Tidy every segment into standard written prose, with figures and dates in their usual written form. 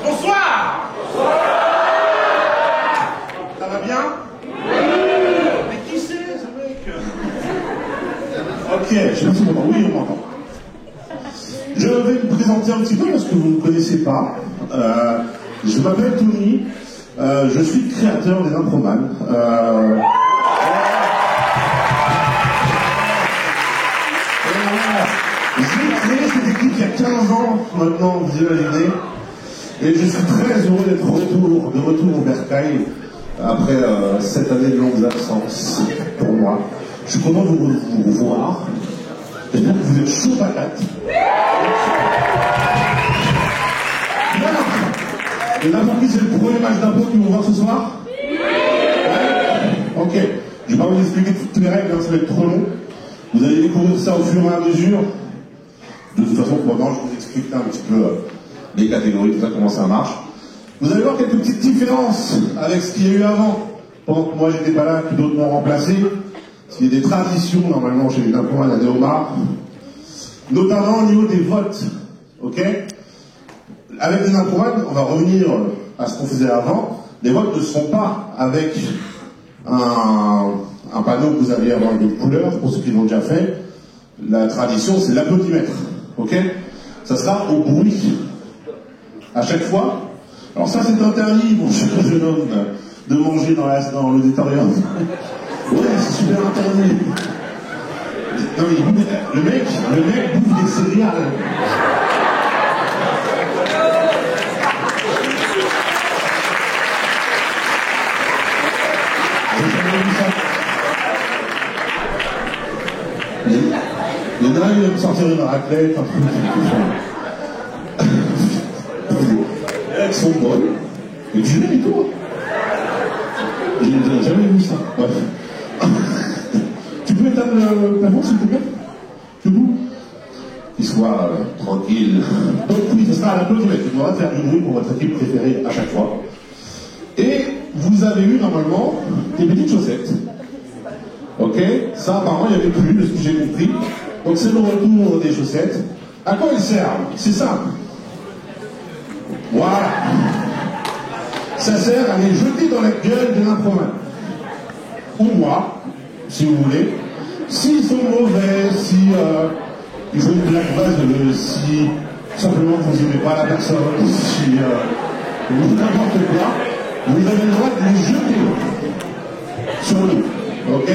Bonsoir. Ça va bien? Mais qui c'est ce mec? Ok, je sais pas si on m'entend. Oui, on m'entend. Je vais me présenter un petit peu parce que vous ne me connaissez pas. Je m'appelle Tony. Je suis le créateur des Improman. J'ai créé cette équipe il y a 15 ans maintenant, vous imaginez. Et je suis très heureux d'être de retour au Bercail après 7 années de longues absences pour moi. Je suis content de vous revoir. J'espère que vous êtes chaud patate. Et n'importe qui, c'est le premier match d'impro qu'ils vont voir ce soir? Ouais. Ok. Je vais pas vous expliquer toutes les règles, hein, ça va être trop long. Vous allez découvrir ça au fur et à mesure. De toute façon, pendant, je vous explique un petit peu les catégories, tout ça, comment ça marche. Vous allez voir quelques petites différences avec ce qu'il y a eu avant. Pendant que moi, j'étais pas là, que d'autres m'ont remplacé. Parce qu'il y a des traditions, normalement, chez les Improman à Néomar. Notamment au niveau des votes. Ok? Avec les Improman, on va revenir à ce qu'on faisait avant. Les votes ne sont pas avec un panneau que vous aviez avant avec des couleurs, pour ceux qui l'ont déjà fait. La tradition, c'est l'applaudimètre. Ok? Ça sera au bruit. À chaque fois. Alors ça, c'est interdit pour chaque jeune homme de manger dans l'auditorium. Ouais, c'est super interdit. Non, mais le mec bouffe des céréales. Il y en a un, il va me sortir une raclette, un truc. Avec son bol. Et tu l'as, toi? Je n'ai jamais vu ça. Bref. Tu peux éteindre le plafond, s'il te plaît? Debout. Qu'il soit tranquille. Donc oui, ce sera à l'applaudimètre. Il faudra faire du bruit pour votre équipe préférée à chaque fois. Et vous avez eu normalement des petites chaussettes. Ok? Ça, apparemment, il n'y avait plus, de ce que j'ai compris. Donc c'est le retour des chaussettes. À quoi elles servent? C'est simple. Voilà. Ça sert à les jeter dans la gueule de l'improman. Ou moi, si vous voulez. S'ils sont mauvais, si ils font une blague vaseuse, si simplement vous n'aimez pas la personne, si n'importe quoi, vous avez le droit de les jeter sur nous. Ok?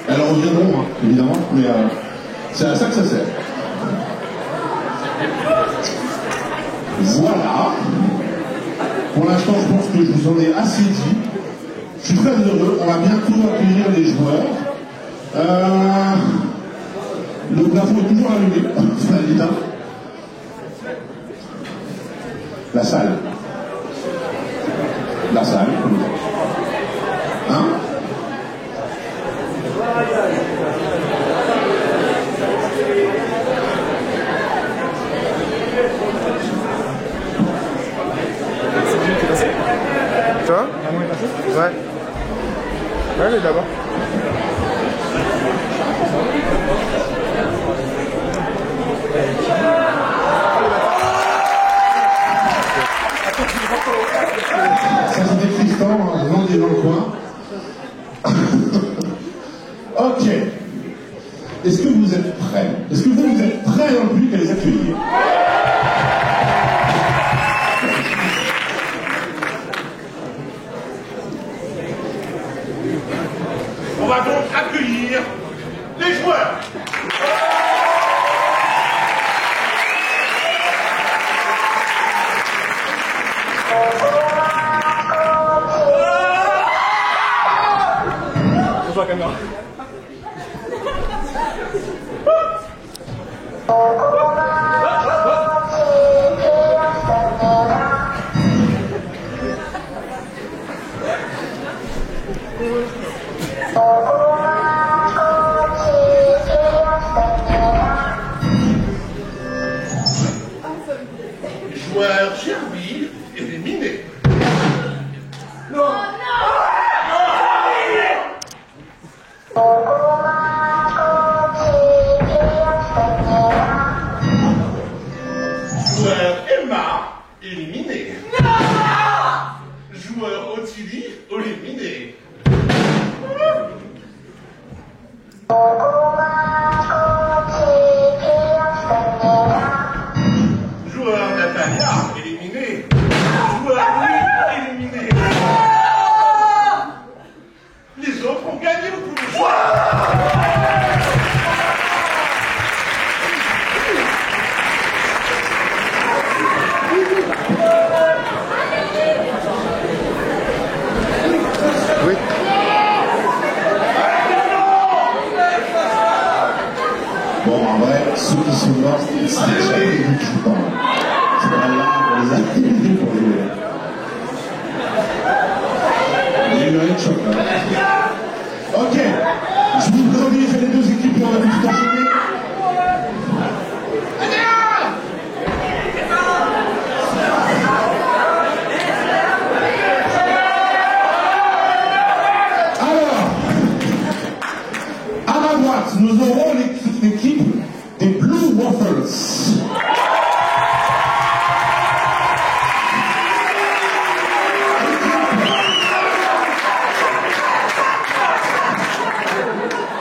Elles reviendront, hein, évidemment, mais c'est à ça que ça sert. Voilà. Pour l'instant, je pense que je vous en ai assez dit. Je suis très heureux. On va bientôt accueillir les joueurs. Le plafond est toujours allumé. La salle. La salle. Hein? Toi? Maman est passée? Ouais. Ouais, elle est d'abord. Ça c'était Tristan, vendu dans le coin. Ok. Est-ce que vous êtes prêts? Est-ce que vous êtes prêts dans le public à les accueillir? On va donc accueillir les joueurs. Bonjour la caméra. Joueur Gerby éliminé. Non. Joueur Emma éliminé. qui dit éliminé. Joueur Natalia, éliminé. Joueur Louis, éliminé. Les autres ont gagné au coup de choix. Oui. Bon, en vrai, ceux qui sont morts, c'est déjà prévu que je parle. C'est pas là pour les activités pour jouer. Il y a eu un choc là. Ok, je vous présente les deux équipes et on va tout de suite enchaîner. Nous aurons l'équipe des Blue Waffles.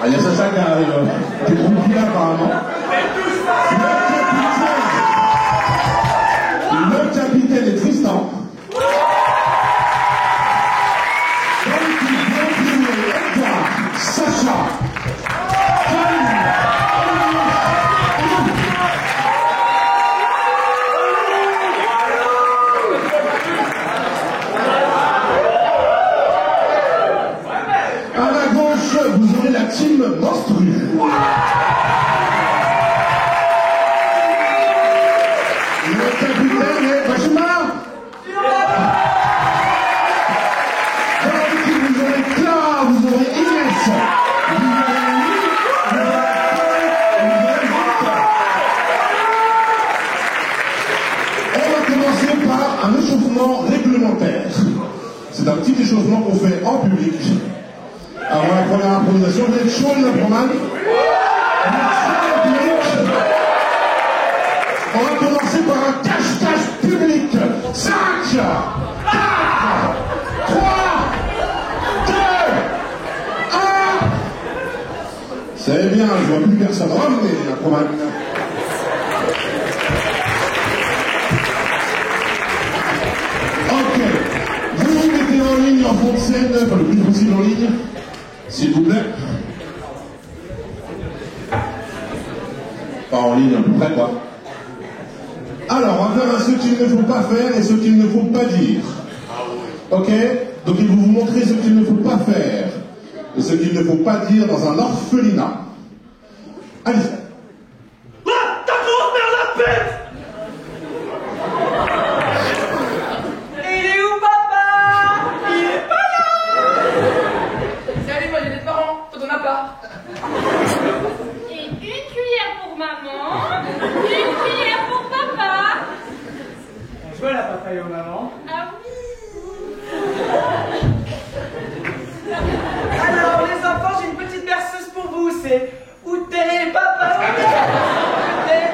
Ah, il y a Sacha qui arrive. T'es groupé là apparemment. Le capitaine est Tristan. Sacha. Vous aurez la team monstrueuse. Le capitaine est Bachima. Dans l'équipe, vous aurez Clara, vous aurez Inès, vous aurez Louis, vous aurez Victor. On va commencer par un échauffement réglementaire. C'est un petit échauffement qu'on fait en public. Avant la première improvisation, vous êtes chaud, les impromanes? On va commencer par un cache-cache public. 5, 4, 3, 2, 1. C'est bien, je vois plus personne. Revenez, les impromanes. Ok. Vous vous mettez en ligne en fond de scène, enfin le plus possible en ligne. S'il vous plaît. Pas en ligne, à peu près, quoi. Alors, on va faire ce qu'il ne faut pas faire et ce qu'il ne faut pas dire. Ok? Donc, il va vous montrer ce qu'il ne faut pas faire et ce qu'il ne faut pas dire dans un orphelinat. Allez. Ah, ta grosse mère la pète! Il est où, papa? Il est pas là! Salut, moi j'ai des parents, toi t'en as pas. Et une cuillère pour maman, une cuillère pour papa. On joue à la papaye aux mamans. Ah oui. Alors, les enfants, j'ai une petite berceuse pour vous, c'est où t'es, papa? Où t'es?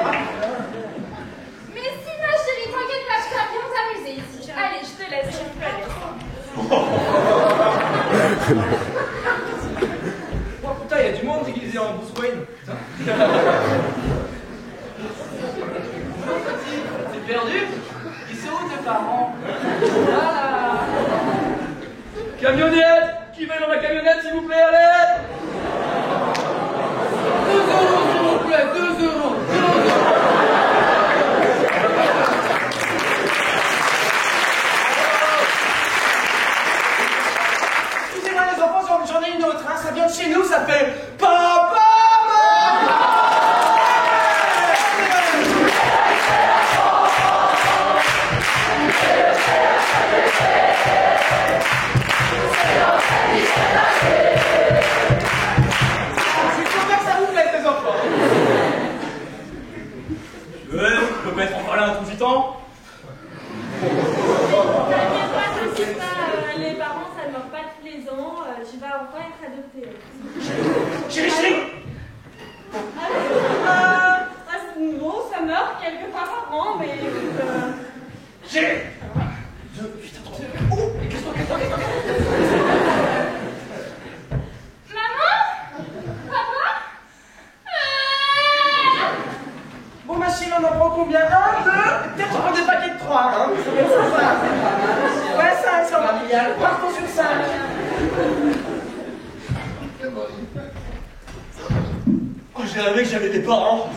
Mais si ma chérie, t'inquiète pas, je vais bien t'amuser ici. Allez, je te laisse, je peux aller. Oh putain, il y a du monde déguisé en Bruce Wayne. Putain. T'es perdu? Ils sont où tes parents? Voilà. Camionnette! Qui va dans ma camionnette, s'il vous plaît, allez! 2 euros, s'il vous plaît, 2 euros! 2 euros! Excusez-moi les enfants, j'en ai une autre, hein, ça vient de chez nous, ça fait Papa! Je suis content que ça vous plaise les enfants. Je peux mettre en parler un tout petit temps. T'inquiète pas, t'inquiète pas, les parents ça ne meurt pas tous les ans, tu vas enfin être adopté. Chérie! Bon, ça meurt quelques fois par an, mais écoute. Chérie! Oh, qu'est-ce que familiale. Partons sur 5. Oh, j'ai rêvé que j'avais des parents.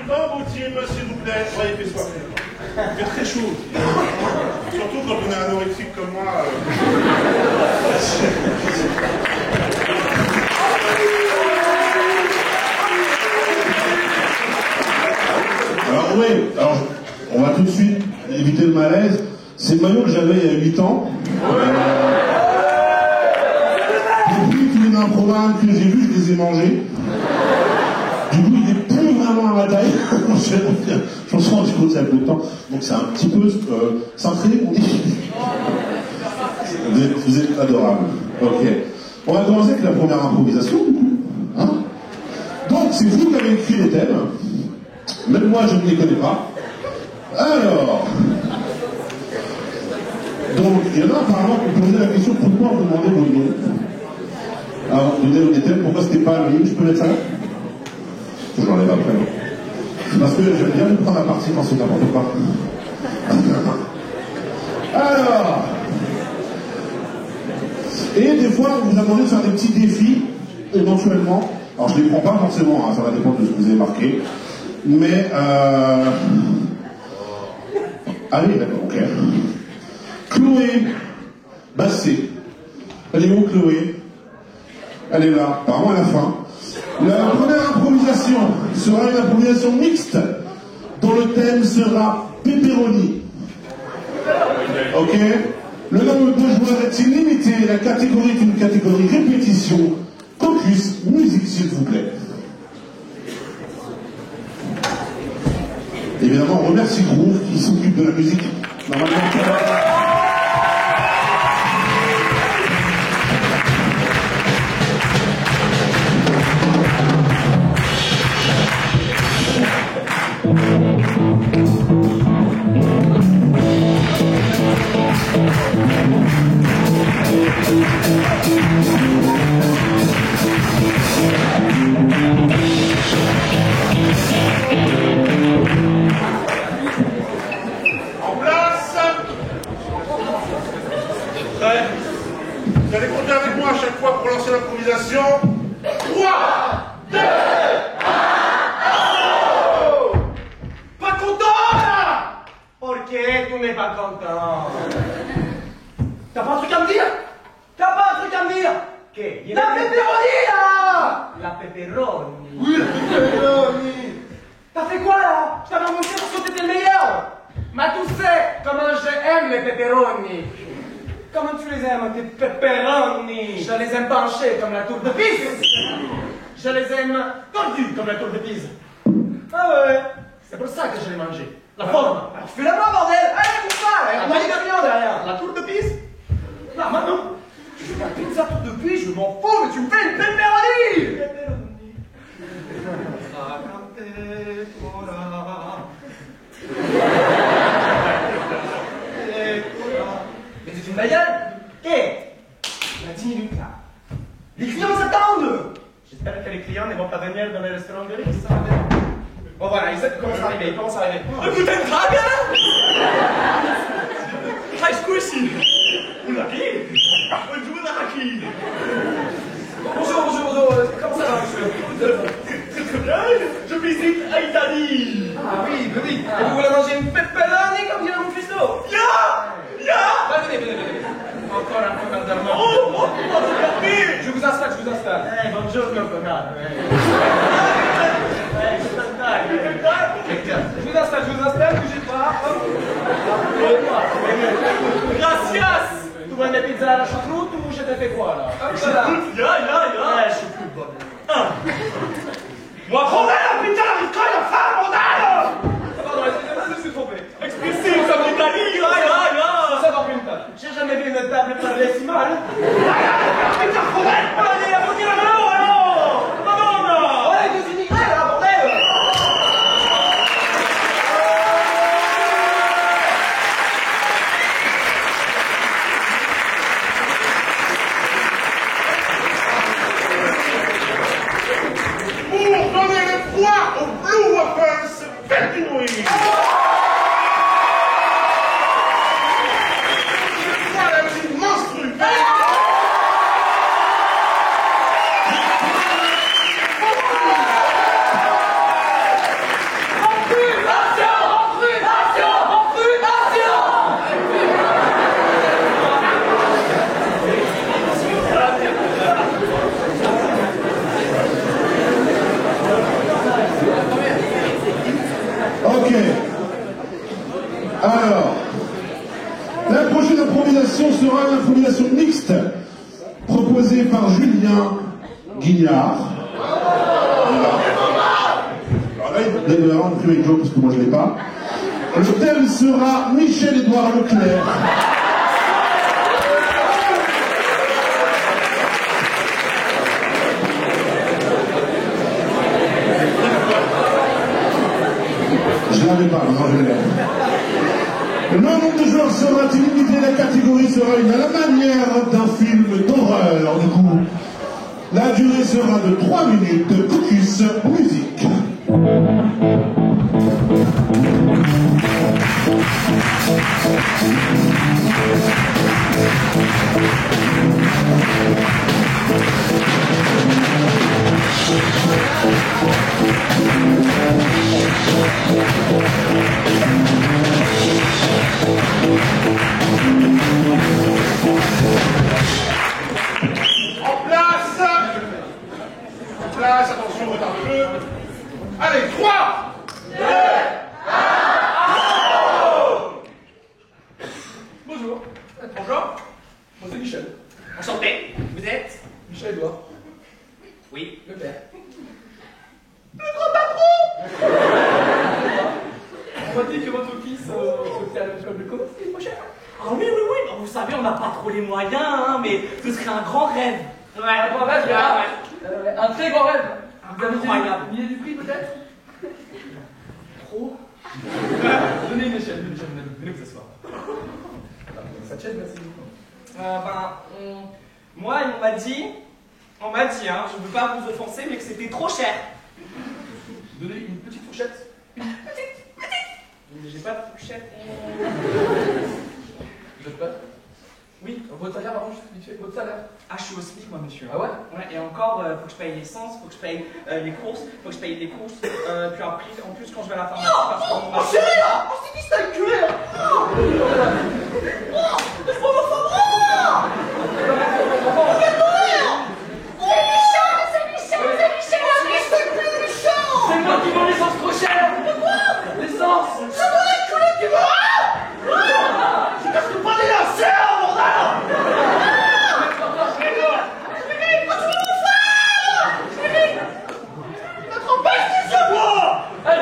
Non, vous tirez, s'il vous plaît. Ouais, il fait soif. Il fait très chaud. Surtout quand on est anorexique comme moi. Alors oui, alors, on va tout de suite éviter le malaise. C'est le maillot que j'avais il y a 8 ans. Depuis tous les improbables que j'ai vus, je les ai mangés. Du coup, il est plus vraiment à ma taille. Je me suis rendu compte avec le temps. Donc c'est un petit peu cintré, on dit. Vous êtes adorable. Ok. On va commencer avec la première improvisation, du coup. Hein, donc, c'est vous qui avez écrit les thèmes. Même moi, je ne les connais pas. Alors. Donc, il y en a apparemment qui me posaient la question pourquoi on vous demandait vos noms. Alors, vous donnez des thèmes, pourquoi c'était pas lui? Je peux mettre ça là? Je l'enlève après. Parce que j'aime bien vous prendre la partie quand c'est n'importe quoi. Alors. Et des fois, on vous a demandé de faire des petits défis, éventuellement. Alors, je ne les prends pas forcément, hein, ça va dépendre de ce que vous avez marqué. Mais, allez, d'accord, ok. Chloé Basset. Elle est où, Chloé? Elle est là, apparemment à la fin. La première improvisation sera une improvisation mixte, dont le thème sera pepperoni. Ok? Le nombre de joueurs est illimité, la catégorie est une catégorie répétition. Focus, musique s'il vous plaît. Évidemment, on remercie Groove qui s'occupe de la musique. Normalement, en place. Prêt? Vous allez compter avec moi à chaque fois pour lancer l'improvisation. 3, 2, 1, oh! Pas content là? Pourquoi tu n'es pas content? T'as pas un truc à me dire? T'as pas un truc à me dire? Qu'est? La pepperoni là! La pepperoni. Oui, la pepperoni. T'as fait quoi là? Je t'avais annoncé parce que t'étais le meilleur. Ma tu sais comment j'aime les pepperoni. Comment tu les aimes, tes pepperoni? Je les aime penchés comme la tour de Pise. Je les aime tordus comme la tour de Pise. Ah ouais? C'est pour ça que je les mangeais. La Forme. forme. Alors fais-la moi, bordel! Allez, bouge pas! On a des clients derrière! La tour de Pise. Non, maintenant, tu fais ta pizza tour de pluie, je m'en fous, mais tu me fais une pepperoni! Pepperoni. Mais c'est une bagnole? Qu'est? Il y a 10 minutes là. Les clients s'attendent! J'espère que les clients ne vont pas venir dans les restaurants de luxe. Bon voilà, ils commencent à arriver, ils commencent à arriver. Guten Tag! Hi, squishy! Unaki! Unaki! Bonjour, comment ça va, monsieur? Très bien, je visite à Italie! Ah oui, oui, et vous voulez manger une pepperoni comme dirait mon fisto? Ya! Venez. Encore un peu d'allemand. Oh, je vous installe, bonjour, mon connard. Je vous installe, bougez pas. Gracias! Tu veux des pizzas à la choucroute ou je te fais quoi là? Choucroute, ya! Ouais, choucroute, bon. Moi, prenez la pizza, la vitraille, la femme, bordel! Pardon, excusez-moi, je me suis trompé. Expulsif comme l'Italie, ya! Ça va plus une table. J'ai jamais vu une table parler si mal. La pizza, bordel! Allez, applaudis la main, alors! Madonna! Ouais, deux immigrés là, bordel! Julien Guignard. Alors là, il doit y avoir une private joke parce que moi je ne l'ai pas. Le thème sera Michel-Édouard Leclerc. Je ne l'avais pas, non, je l'ai. Le nombre de joueurs sera illimité, la catégorie sera une à la manière d'un film d'horreur. Du coup, la durée sera de 3 minutes. Focus, musique. En place, attention, retard de jeu. Allez, 3, 2, 1. Bonjour. Bonjour. Moi c'est Michel. Enchanté. Vous êtes? Michel-Édouard. Oui. Le père. Le grand patron. On m'a dit que votre fils souhaitait aller à l'école de commerce l'année prochaine. Ah oui, oui, oui. Bah, vous savez, on n'a pas trop les moyens, hein, mais ce serait un grand rêve. Ouais. Un grand rêve, ouais. un très grand rêve. Vous avez Incroyable. une idée du prix peut-être? Trop. Donnez une échelle, venez vous asseoir. Ça tienne, merci beaucoup. Moi, on m'a dit, hein, je ne veux pas vous offenser, mais que c'était trop cher. Donnez une petite fourchette. Petite. J'ai pas de fourchette. Vous êtes prêts? Oui. Votre salaire, avant, juste vite fait, votre salaire. Ah, je suis au SMIC, moi, monsieur. Ah ouais? Ouais, et encore, faut que je paye l'essence, faut que je paye les courses, faut que je paye les courses, puis après, en plus, quand je vais à la pharmacie, parce qu'on m'a... Oh chérie là! Oh c'est qui c'est enculé là? Oh! Laisse-moi ma femme! C'est moi qui vends l'essence trop chère! L'essence! C'est moi l'enculé qui vend! Je casse pas des lacets, bordel!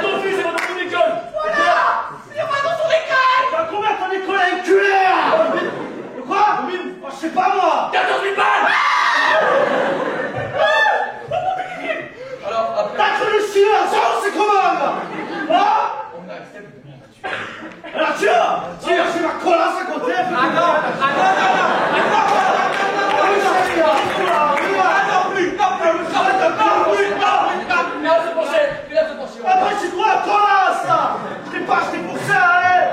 Ton fils est dans ton école! Voilà! Il est pas dans son école! T'as combien ton école à enculé? Quoi? Oh, je sais pas moi! 14 000 balles! Alors, après... T'as cru le chien! Ça, c'est comment là? Hein? On a accepté. Alors, tiens, j'ai ma colasse à côté! Ah après, c'est quoi la colasse là? Je t'ai pas acheté pour ça, allez!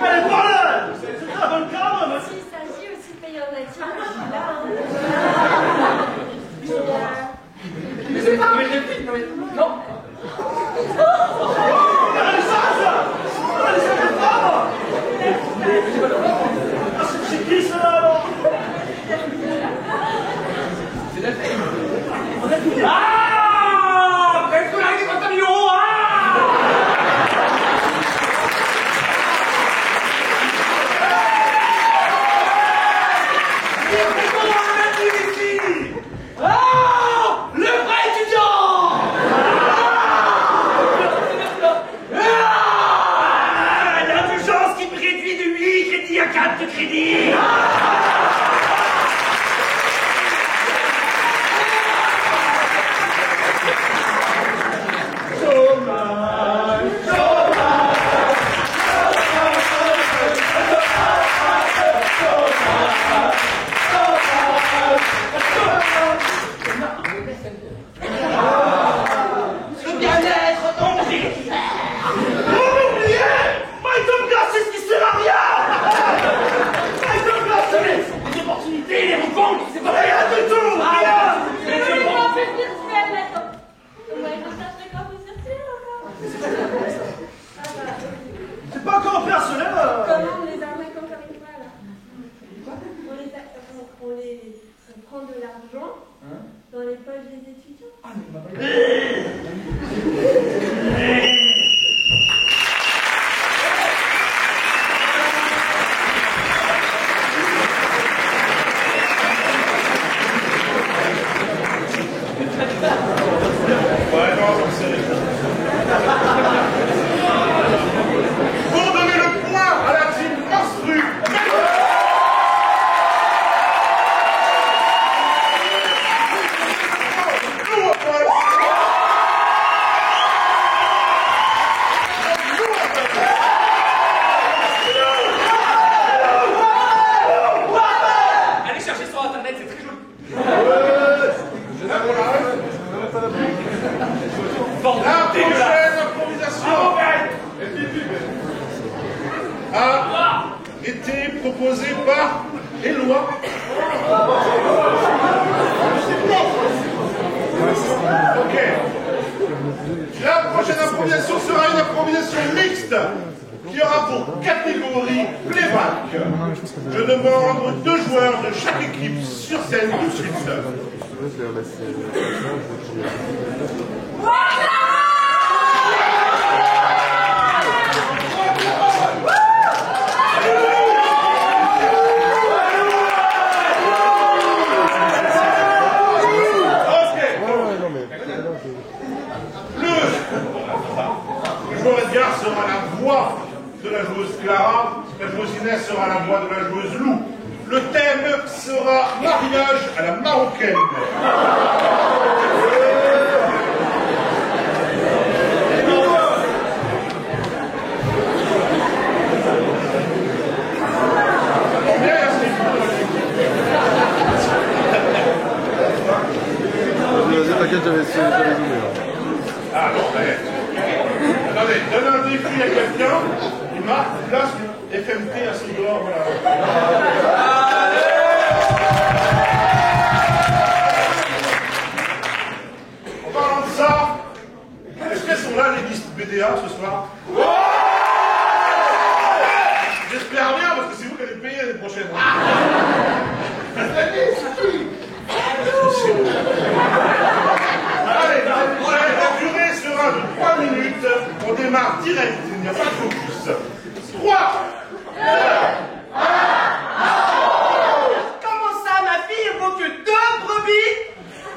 Elle est pas là! C'est très bonne quand même! S'il s'agit aussi de payer en nature, je suis là. Mais c'est pas... Mais réplique, non! Regardez ça! Regardez ça, les femmes! C'est qui ça là? C'est la fille! Ah! Qu'est-ce que l'avez dit quand t'as mis l'euro, hein? Qu'est-ce qu'on va mettre ici? Ah! Le vrai étudiant! Ah! L'indulgence qui me réduit de 8 crédits à 4 de crédit! Le bien-être non pris. Vous m'oubliez? Maïdom Glace, c'est ce qui sert à rien. Maïdom Glace, par Éloi. Ok. La prochaine improvisation sera une improvisation mixte qui aura pour catégorie playback. Je demande 2 joueurs de chaque équipe sur scène tout de suite. Le joueur Edgar sera la voix de la joueuse Clara, la joueuse Inès sera la voix de la joueuse Lou. Le thème sera mariage à la marocaine. T'inquiète, j'avais zoomé. Ah non, attendez, donne un défi à quelqu'un, il marque, place FMT à son dehors, voilà. En parlant de ça, est-ce qu'elles sont là les listes BDA ce soir? J'espère bien, parce que c'est vous qui allez payer l'année prochaine. Allez, la durée sera de 3 minutes. On démarre direct, il n'y a pas de focus. 3, 2, 1. Comment ça, ma fille, il vaut que 2 brebis?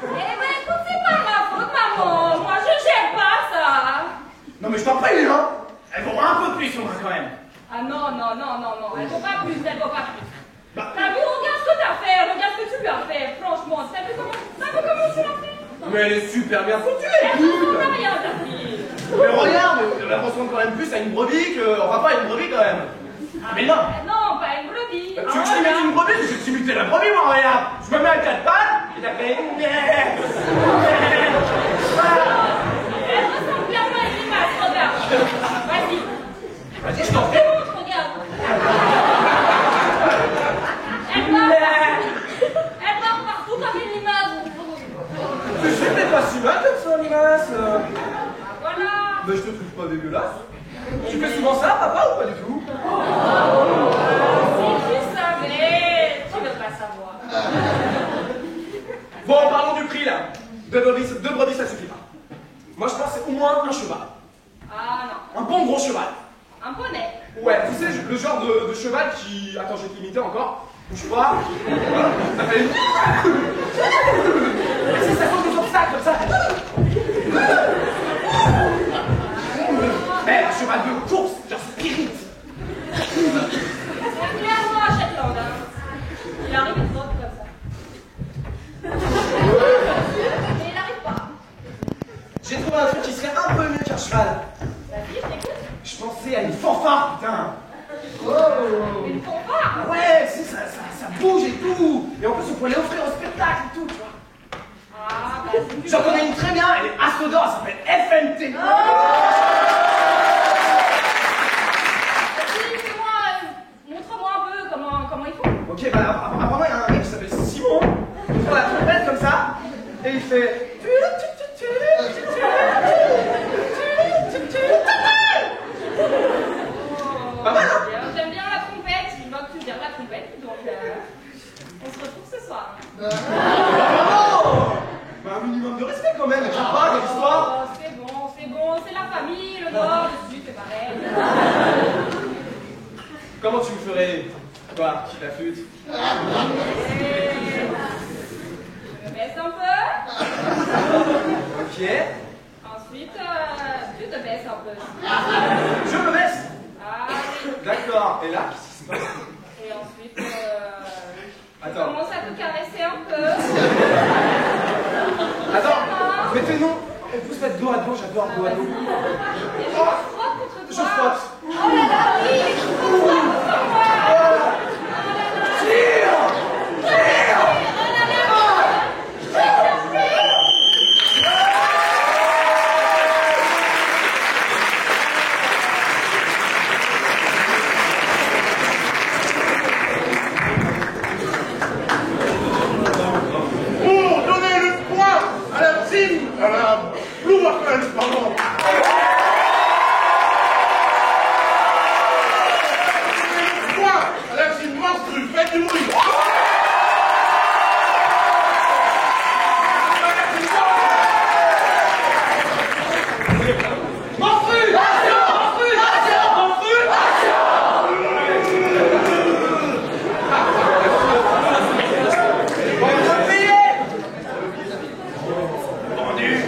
Eh ben écoute, c'est pas ma faute, maman. Moi, je gère pas ça. Non, mais je t'en prie, hein. Elle vaut un peu plus, au moins, quand même. Ah non, non, non, non, non. Elle vaut pas plus, elle vaut pas plus. T'as vu, regarde ce que t'as fait, regarde ce que tu lui as fait. Franchement, t'as vu comment tu l'as fait? Mais elle est super bien foutue, Elle ressemble à rien, ta fille. Mais regarde, elle ressemble quand même plus à une brebis que... Enfin, pas à une brebis, quand même. Mais non. Non, pas une brebis. Tu veux que je t'imite une brebis? Je vais t'imiter la brebis, moi, regarde. Je me mets à 4 pattes, et t'as fait une... Elle ressemble clairement à une image, regarde. Vas-y. Vas-y, je t'en fais. Regarde. Elle part partout comme une image. Tu sais, t'es pas si mal comme ça, Minas. Voilà. Mais je te trouve pas dégueulasse. Tu fais souvent ça, papa, ou pas du tout? Si tu savais, tu ne veux pas savoir. Bon, parlons du prix, là. 2 brebis, ça suffit pas. Moi, je pense que c'est au moins un cheval. Ah non, Un bon gros cheval. un poney. Ouais, tu sais, le genre de cheval qui... Attends, je vais t'imiter encore. Bouge pas. Voilà. Ça fait... Tu sais, ça saute des obstacles comme ça. Mais un cheval de course, genre spirit. C'est clairement à Shetland, hein. Il arrive et saute comme ça. Mais il n'arrive pas. J'ai trouvé un truc qui serait un peu mieux qu'un cheval. Vas-y, je t'écoute. Je pensais à une fanfare, putain. Une fanfare. Ouais, tu sais, ça bouge et tout. Et en plus, on pourrait l'offrir au spectacle et tout, tu vois. Ah, vas-y. J'en connais une très bien, elle est à Sodor, elle s'appelle FMT. Montre-moi un peu comment ils font. Ok, bah apparemment, il y a un mec qui s'appelle Simon, il prend la trompette comme ça, et il fait... Pas mal, hein? J'aime bien la trompette. Je vois que tu gères la trompette, donc on se retrouve ce soir. Oh, bah un minimum de respect quand même, tu vois pas, quelle histoire. Oh, c'est bon, c'est la famille, le nord, le sud, c'est pareil. Comment tu me ferais, toi, qui la flûte? Je me baisse un peu. Ok. Ensuite, tu te baisses un peu. Je me baisse. Ah oui. D'accord, et là, qu'est-ce qui se passe? Et ensuite, tu Attends. commences à te caresser un peu. Attends, mais tes noms, on peut se mettre dos à dos, j'adore dos à dos. Et je frotte contre Je toi. frotte. Oh là là, oui, frotte contre moi. Tire! Tire! Oh là là, je te prie. catégorie.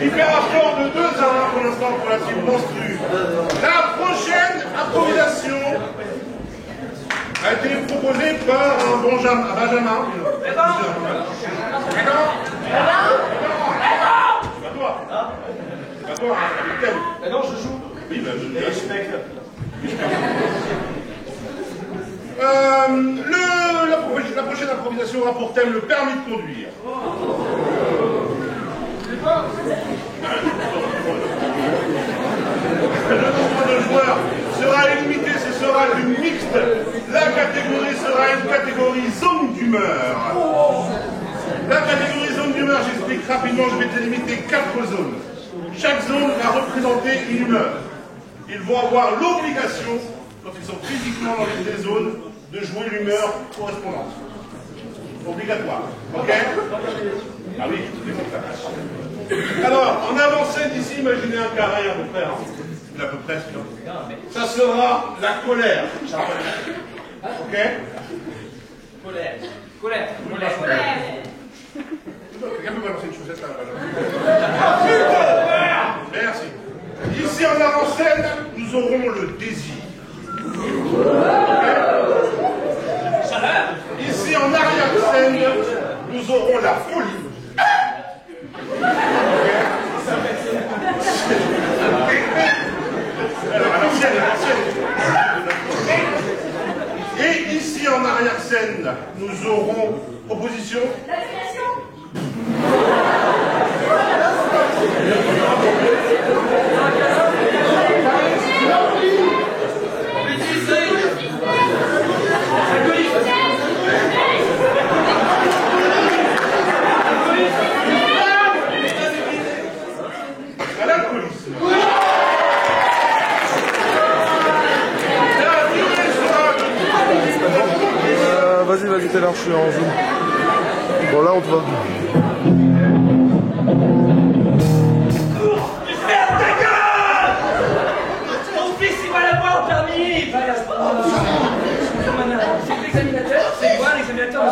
Différation de 2 à 1 pour l'instant pour la team monstrue. La prochaine improvisation a été proposée par un Benjamin. C'est pas toi. C'est pas toi, avec thème. Non, je joue. Oui, ben je respecte. La prochaine improvisation aura pour thème le permis de conduire. Le nombre de joueurs sera limité, ce sera du mixte. La catégorie sera une catégorie zone d'humeur. La catégorie zone d'humeur, j'explique rapidement, je vais délimiter 4 zones. Chaque zone va représenter une humeur. Ils vont avoir l'obligation, quand ils sont physiquement dans une des zones, de jouer l'humeur correspondante. Obligatoire. Ok? Ah oui, c'est bon, ça passe. Alors, en avancée d'ici, imaginez un carré à peu près. Hein. À peu près, ça sera la colère. Ok? Colère. Quelqu'un peut balancer une chaussette là? Merci. Ici en avant-scène, nous aurons le désir. Okay? Ici en arrière-scène, nous aurons la folie. Alors, à l'ancienne. Et ici en arrière-scène, nous aurons opposition. Vas-y, t'es là, je suis en zoom. Bon, là, on te voit. Ferme ta gueule! Ton fils, il va l'avoir au permis! C'est l'examinateur? C'est quoi l'examinateur?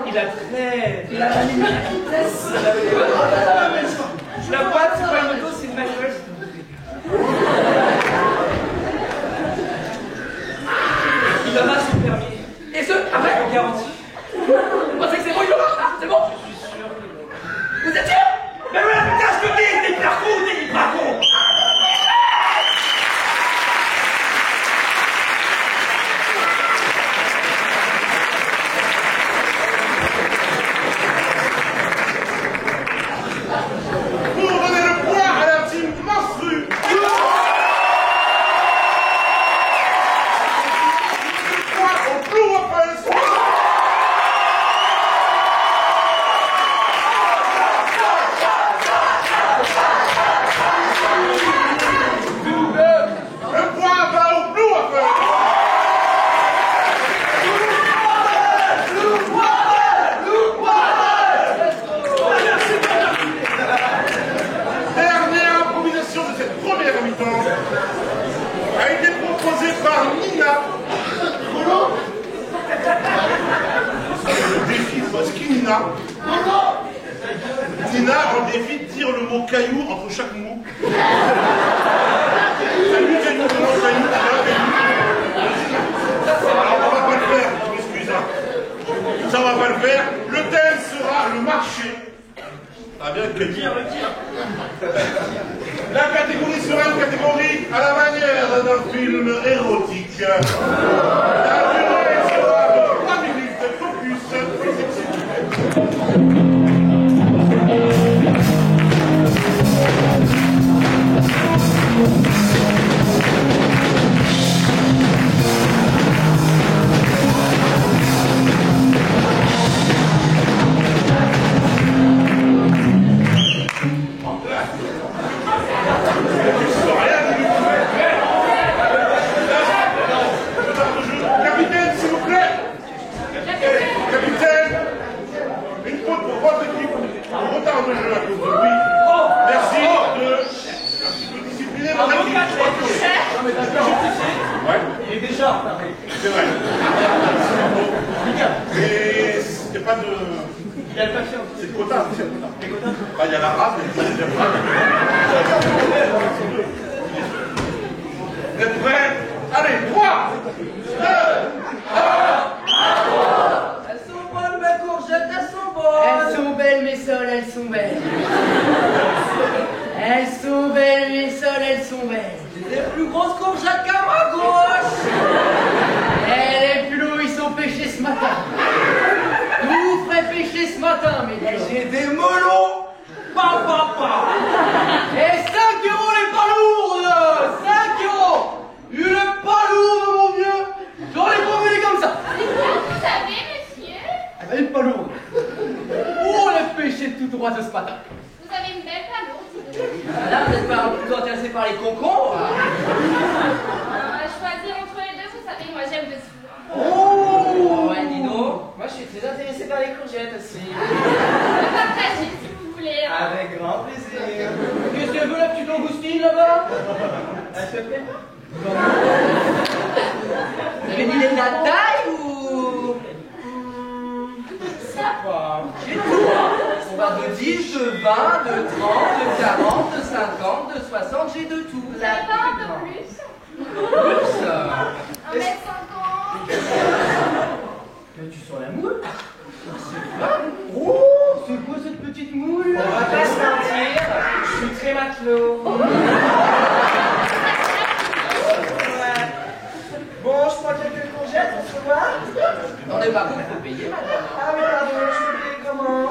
Il a très... Il a la vitesse. La boîte, c'est pas une moto, c'est une manuelle. Il aura son permis. Et ce, avec en garantie. Vous pensez que c'est bon, il l'aura? C'est bon? Je suis sûr. Vous êtes sûr? Mais voilà, putain, je te dis, t'es hyper con, t'es hyper con! Pour donner le poids à la team monstrue. Le poids au Blue Waffles. Le poids va au Blue Waffles. Dernière improvisation de cette première mi-temps a été proposée par Nina. Le défi de Boski Nina. Nina, en défi, tire le mot caillou entre chaque mot. Salut caillou, non caillou, alors on va pas le faire, je m'excuse. Ça va pas le faire. Le thème sera le marché. Ah bien, que dire. La catégorie sera une catégorie à la manière d'un film érotique. La durée sera de 3 minutes, focus, plus exécuté. Capitaine y a le patient. C'est le quota, c'est le quota. Bah, il y a la race, mais il y a la race. Vous êtes prêts? Allez, 3, 2, 1. Elles sont bonnes, mes courgettes, elles sont bonnes. Elles sont belles, mes sols, elles sont belles. Elles sont belles, mes sols, elles sont belles. J'ai des plus grosses courgettes qu'à ma gauche. Et les plots, ils sont pêchés ce matin. Tout frais pêché ce matin, mais j'ai des melons. Pa. Et 5 € les palourdes. 5 €. Une palourde, mon vieux. J'en ai pas vu comme ça. Vous savez, monsieur? Ah ben, une palourde. Oh, le pêché tout droit de ce matin. Vous avez une belle palourde. Là, vous êtes pas plutôt intéressé par les concombres. Choisir entre les deux, vous savez, moi j'aime le sourd. Oh ouais, dis donc. Moi, je suis très intéressé par les courgettes aussi. Partagez si vous voulez. Avec grand plaisir. Qu'est-ce que veut la petite langoustine là-bas? Elle te plaît? Vous avez une idée de la taille ou... Ça. J'ai tout, hein. On va de 10, de 20, de 30, de 40, de 50, de 60, j'ai de tout. Vous avez pas un peu plus? Plus 1m50. Mais tu sens la moule? Oh, c'est quoi cette petite moule? On va pas se mentir, je suis très matelot. Ouais. Bon, je prends quelques courgettes, on se voit? Non, mais par contre, il faut payer, madame. Ah, mais pardon, je peux payer comment?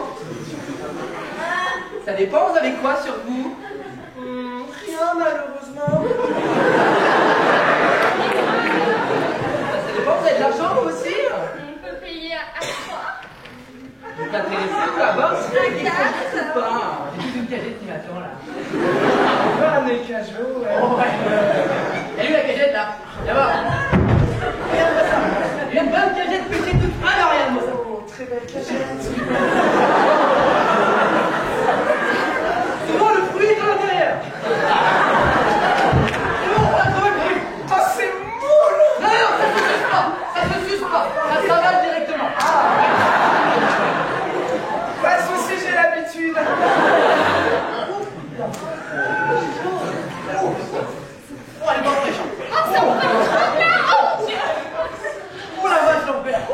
Ça dépend, vous avez quoi sur vous? Rien, malheureusement. Ça dépend, vous avez de l'argent, vous aussi? On peut payer à 3. Vous êtes intéressé pour la bourse? J'ai toute une cagette qui m'attend là. On peut ramener le cajot, ouais. Oh, ouais. Elle est où la cagette là? Viens voir. Regarde-moi ça. Une bonne cagette petite toute. Ah non, regarde-moi ça. Oh, très belle cagette. C'est bon, le fruit est dans l'intérieur. C'est bon, on a trouvé le fruit. Oh, c'est moule. Non, non, ça se suce pas. Ça se suce pas. Ça s'avale directement. Pas de soucis, j'ai l'habitude. Oh, elle est bonne fraîche. Oh, ça me fait trop bien. Oh, Dieu. Oh la vache, l'enfer. Oh,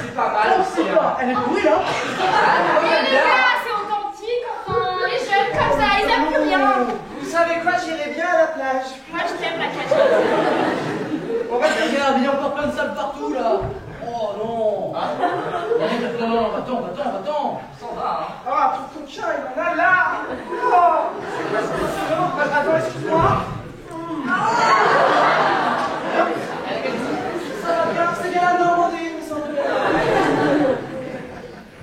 c'est pas mal aussi. Hein. Elle est pourrie, là. Mais les gars, c'est authentique, enfin. Les jeunes comme ça, ils aiment plus rien. Vous savez quoi, j'irai bien à la plage. Moi, je t'aime la cachette. On va se regarde, il y a encore plein de sable partout, là. Oh non. Non, va-t'en. On s'en va, hein. Ah, tout ton chat, il en a là. Oh. Attends, excuse-moi. Ça va bien, c'est bien la Normandie, il me semble.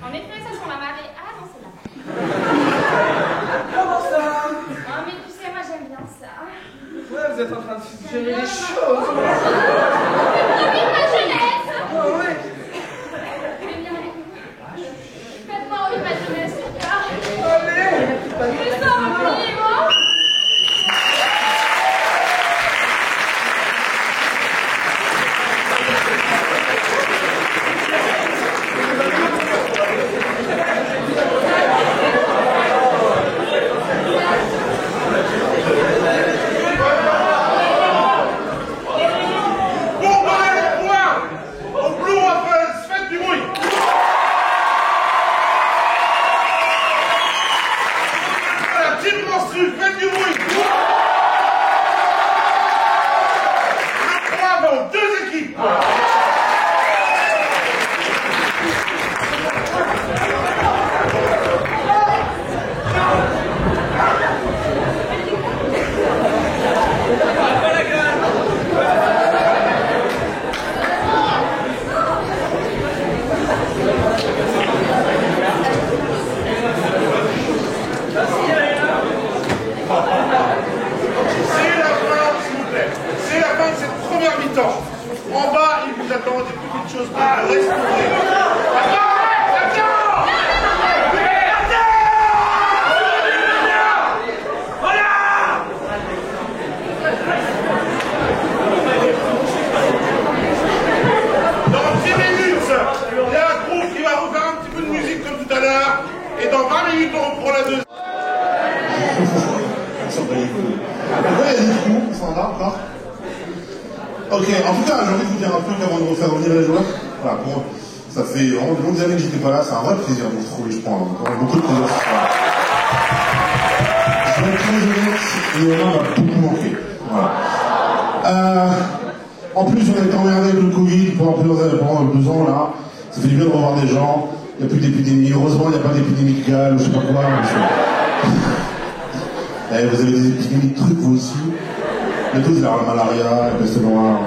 En effet, ça sent la marée. Ah non, c'est là. Comment ça? Ah, mais tu sais, moi, j'aime bien ça. Ouais, vous êtes en train de suggérer des choses. Depuis ma jeunesse. Oh, oui. Venez bien avec nous. Faites-moi envie de ma jeunesse, les gars. Allez. Plus ça, vous voyez, moi. En bas, il vous attend des petites choses à restaurer. Dans 10 minutes, il y a un groupe qui va vous faire un petit peu de musique comme et du coup, on s'en va encore. Ok, en tout cas, j'ai envie de vous dire un truc avant de refaire revenir les joueurs. Voilà, pour, ça fait vraiment de longues années que j'étais pas là, c'est un vrai plaisir de vous retrouver, je pense. Beaucoup de plaisir ce soir. Je vais être très honnête, Léonard m'a beaucoup manqué. Voilà. En plus, on a été emmerdé avec le Covid pendant 2 ans là. Ça fait du bien de revoir des gens. Il n'y a plus d'épidémie. Heureusement, il n'y a pas d'épidémie de gale ou je sais pas quoi. Eh, vous avez des épidémies de trucs, vous aussi. Mais tous, la malaria, la peste noire.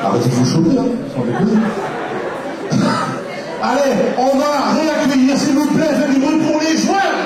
Arrêtez de vous choper, hein. Sans déconner. Allez, on va réaccueillir, s'il vous plaît, faites du bruit pour les joueurs.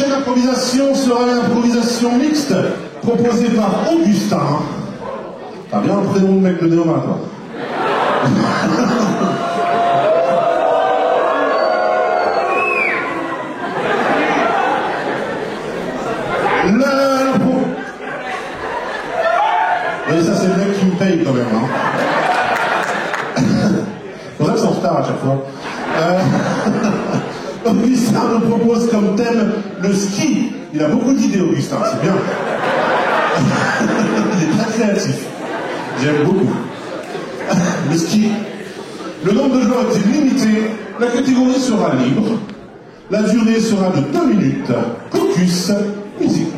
L'improvisation sera l'improvisation mixte proposée par Augustin. T'as bien un prénom de mec de Néoma, toi. Et ça, c'est le mec qui me paye quand même. Hein. C'est pour ça que c'est en retard à chaque fois. Augustin nous propose comme thème le ski. Il a beaucoup d'idées, Augustin, c'est bien. Il est très créatif. J'aime beaucoup. Le ski. Le nombre de joueurs est limité. La catégorie sera libre. La durée sera de 2 minutes. Caucus, musique.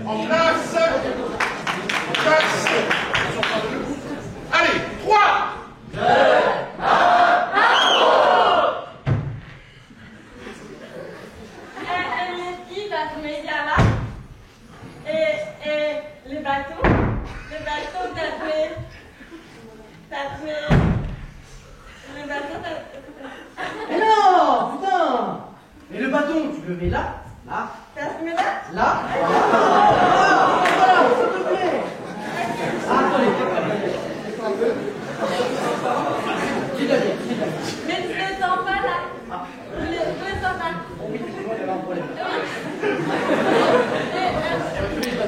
En place. Allez, 3, 2, 1. Le ski va se mettre là. Et le bateau t'as fait. Le bateau t'as. Mais non, putain. Mais le bâton, tu le mets là, là, T'as se met là. là. Voilà, s'il te plaît. Attendez. Dis la bien. Mais tu le sens pas là. Tu le sens pas. Oh oui, excuse-moi, j'avais un problème.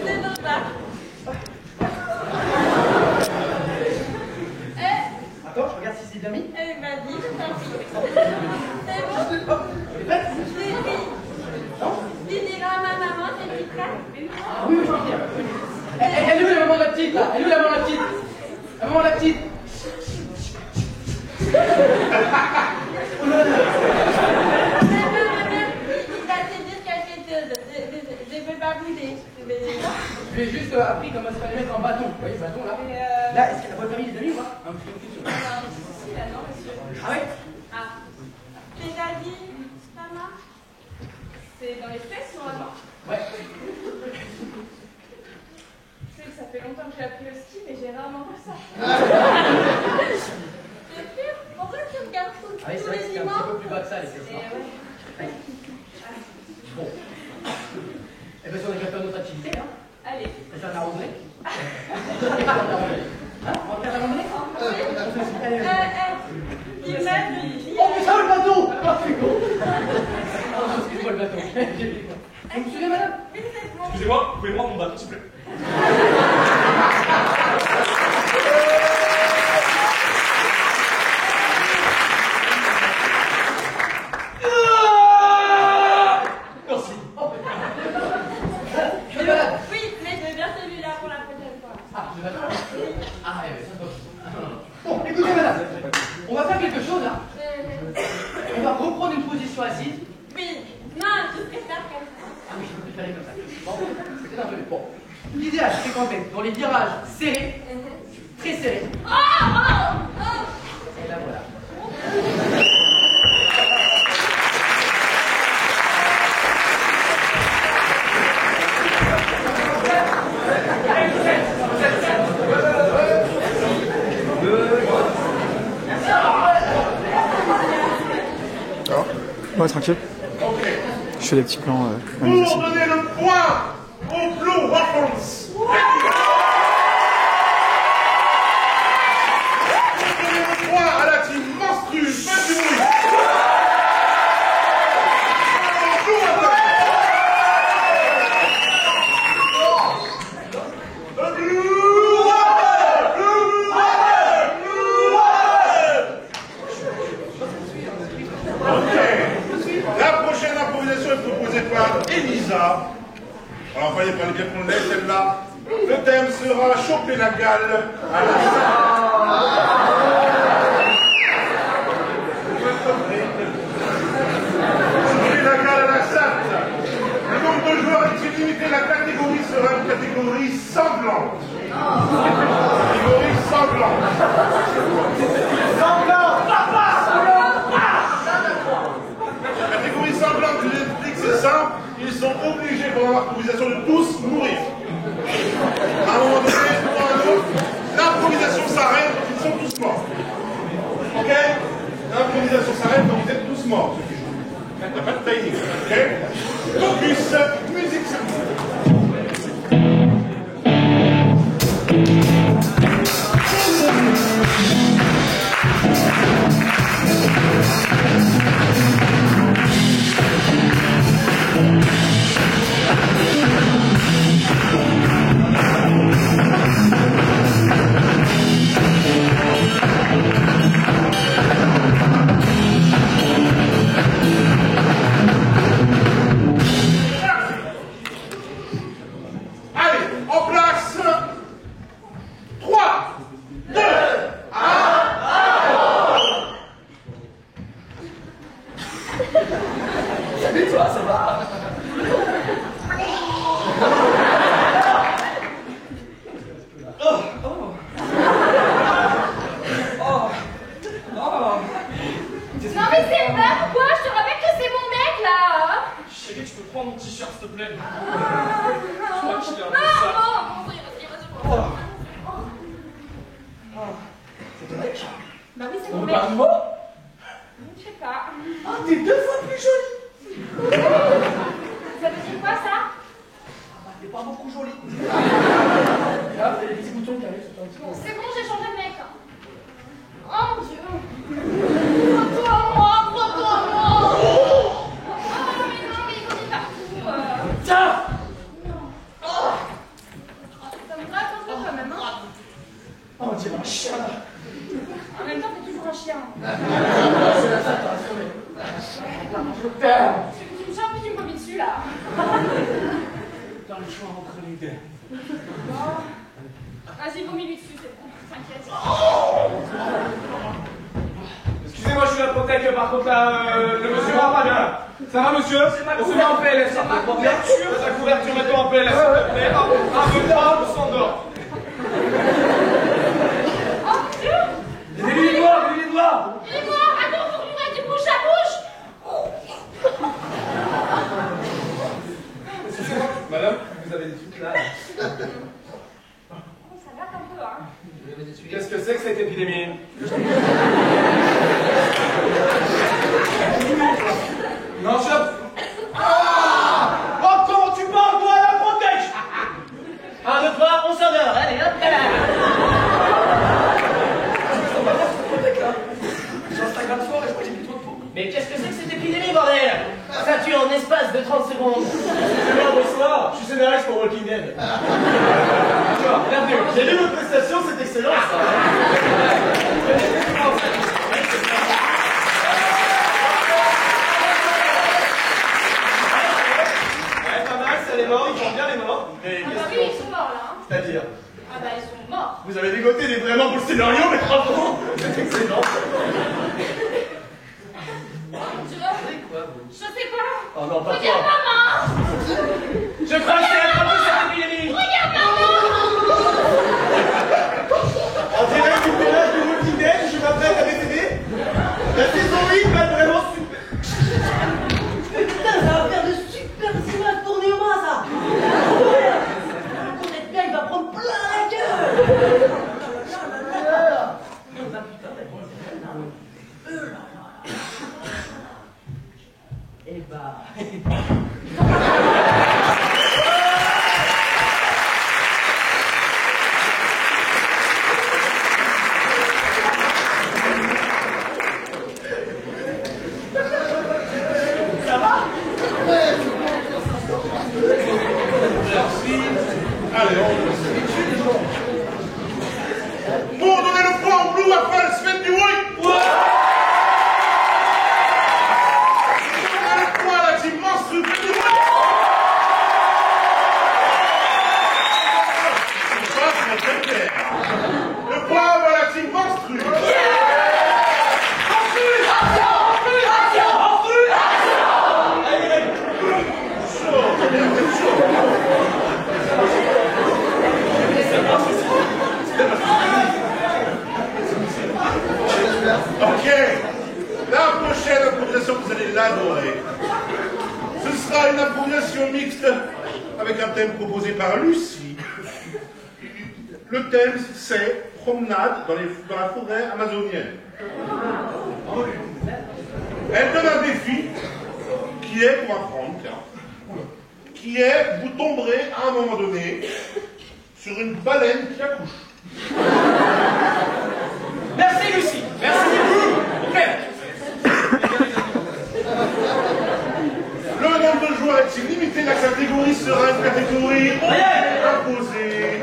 C'est non pas. Attends, je regarde si c'est bien mis. Vas-y, tant pis. C'est bon. Tu diras à ma maman, c'est qui ça? Oui, je vais dire. Elle est où la maman de la petite, là? Elle est où la maman de la petite? La maman de la petite? Il va te dire quelque chose. Je peux pas bouger. Je lui ai juste appris comment se fallait mettre en bâton. Vous voyez le bâton là? Là, est-ce que la bonne famille des amis ou pas? Un petit question. Si, là, non, monsieur. Ah ouais? Ah. C'est-à-dire, ça marche? C'est dans les fesses, normalement? Ouais. Je sais que ça fait longtemps que j'ai appris le ski, mais j'ai rarement vu ça. C'est sûr? Pourquoi tu regardes tout Ah oui, c'est vrai que c'était un petit peu plus bas que ça, les fesses. Ouais. Bon. Eh bien, si on a déjà fait notre activité, hein? Allez. On va faire la randonnée. Hein? On va faire la randonnée? Il m'a dit. Oh putain, le bateau! Oh, c'est con! Oh, excuse-moi le bateau. Vous me suivez, madame? Excusez-moi, vous pouvez prendre mon bateau, s'il vous plaît? fallait comme ça. Bon, c'était un peu... Bon. L'idéal, c'est qu'en fait, pour les virages serrés, très serrés. Et là, voilà. Ouais, tranquille. Je fais des petits plans. Pour donner le point aux Blue Waffles. Pour donner le point à la team monstrueuse, faites du bruit. Blue Waffles. Blue Waffles. Blue Waffles. Blue Waffles. Ok. La prochaine improvisation est proposée par Elisa. Alors, il fallait bien qu'on l'ait, celle-là. Le thème sera choper la gale à la salle. Choper la gale à la salle. Le nombre de joueurs est limité. La catégorie sera une catégorie sanglante. Catégorie sanglante. Sanglante. La catégorie sanglante, je vous explique, c'est simple. Ils sont obligés pendant l'improvisation de tous mourir. À un moment donné, pour un autre, l'improvisation s'arrête, donc ils sont tous morts. Ok? L'improvisation s'arrête, donc vous êtes tous morts. Il n'y a pas de timing. Ok? Focus, musique, c'est bon. Allez, en place. 3, 2, 1. Salut toi, ça va? Non mais c'est pas pourquoi? Je te rappelle que c'est mon mec là. Chérie, tu peux prendre mon t-shirt s'il te plaît? Ah, crois qu'il est un peu bon, sale. bon, vas-y, vas-y. C'est ton mec? Bah oui, c'est On mon veut mec. pas de moi? Je sais pas. Ah, t'es 2 fois plus jolie! Ça veut dire quoi ça? T'es pas beaucoup jolie. Regarde, t'as les petits boutons qui arrivent sur ton petit. Bon, c'est bon, j'ai changé de mec. Oh mon dieu. Prends-toi moi. Oh mais non, mais il vomit partout. Tiens! Ça me gratte un peu quand même, hein. Oh, on dirait un chien là. En même temps, t'es toujours un chien. C'est la salle, t'as raison, je t'aime! Tu me chopes et tu me vomis dessus là. Dans le choix entre les deux. Bon. Vas-y, vomis-lui dessus, c'est bon. T'inquiète. Excusez-moi, je suis là pour tête, par contre là, le monsieur va pas bien. Ça va monsieur? On se met en PLS. C'est ma couverture. La couverture, mettons en PLS, s'il te plaît. Un, deux, trois, on s'endort. Oh mon dieu. Aidez-lui les doigts, aidez-lui les doigts. Il est mort. Attends, faut que tu mettes du bouche à bouche. Excusez-moi, madame, vous avez des trucs là. Ça date un peu, hein. Qu'est-ce que c'est que cette épidémie? Non, je... Ah! Oh, comment tu parles, toi, la protège? 1, 2, 3, on s'endort. Allez, hop là. J'Instagram fort et je crois que j'ai plus trop de peau. Mais qu'est-ce que c'est que cette épidémie, bordel? Ça tue en espace de 30 secondes. Excusez-moi, bonsoir, je suis scénariste pour Walking Dead. Bonjour, bienvenue. J'ai lu votre prestation, c'est excellent, ça. Ouais, pas mal, ça les morts, ils font bien les morts. Mais Ah bah qu'est-ce oui, que- ils sont morts là. Hein. C'est-à-dire, Ah bah ils sont morts. vous avez dégoté des vraiment pour le scénario, mais bravo. C'est excellent. Tu vois? Je sais pas. Oh non, pas Regarde toi. maman. Allez, on pour donner le poids en bleu après la semaine du bruit. Donner le poids à la team monstrueuse du bruit. Le poids à la team monstrueuse. Ok, la prochaine improvisation, vous allez l'adorer. Ce sera une improvisation mixte avec un thème proposé par Lucie. Le thème, c'est promenade dans la forêt amazonienne. Elle donne un défi qui est, pour apprendre, qui est, vous tomberez à un moment donné sur une baleine qui accouche. Merci Lucie, merci beaucoup. Ok. Le nombre de joueurs est illimité, la catégorie sera une catégorie imposée.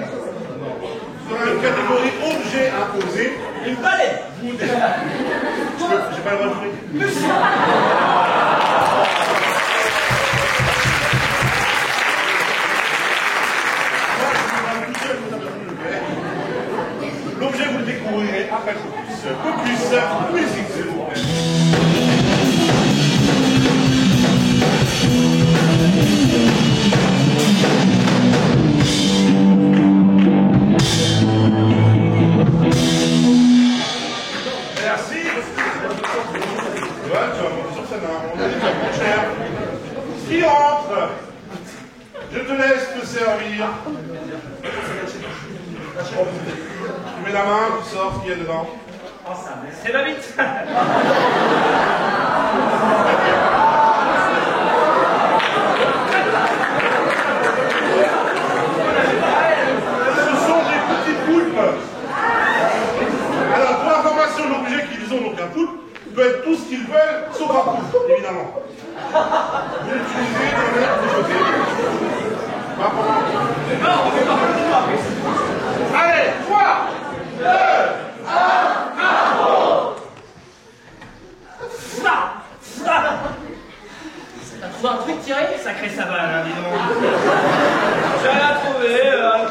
Sera une catégorie objet imposé. Une baleine. J'ai pas le droit de jouer. Lucie. L'objet, vous le découvrirez après Focus. Focus, musique, s'il vous plaît. Merci. Ouais, tu vas monter sur scène, on est déjà moins cher. Qui rentre? Je te laisse te servir. Tu mets la main, tu sors ce qu'il y a dedans. Oh, ça c'est la bite. Ce sont des petits poulpes. Alors, pour information, l'objet qu'ils ont, donc un poulpe, peut être tout ce qu'ils veulent, sauf un poulpe, évidemment. Vous l'utilisez dans le côté. Non, on fait pas le droit. Allez, 3, 2, 1, T'as trouvé un truc tiré? Sacré savane, hein, dis donc. J'ai rien trouvé,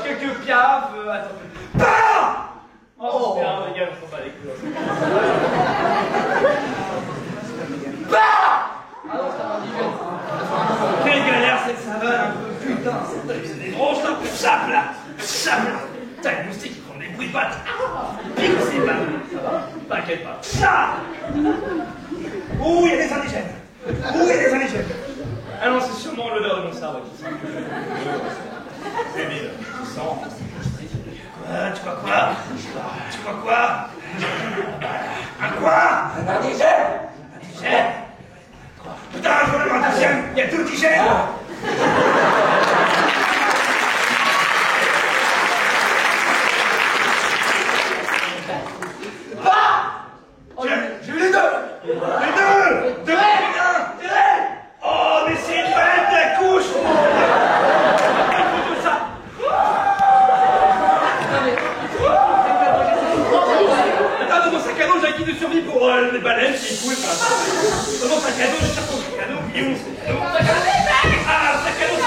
quelques piafs, attends. Bah oh, bien, les gars, on s'en bat les couilles. Bah quelle galère cette savane, un peu, putain, c'est des grosses là, chap là. T'as une moustique qui prend des bruits de pattes. Pique ses balles, ça va, t'inquiète pas. Ça ouh, il y a des indigènes. Ah non, c'est sûrement l'odeur de mon cerveau qui sent. C'est bien, je sens. Tu vois quoi? Un quoi? Un indigène. Putain, je vois le indigène, il y a deux indigènes. J'ai eu les deux. Oh, mais c'est une baleine qui accouche. Ça. Attends, dans mon sac à dos, j'ai un kit de survie pour les baleines qui coulent. Dans mon sac à dos, je cherche mon sac à dos. Il est où mon sac à dos? Ah, sac à dos,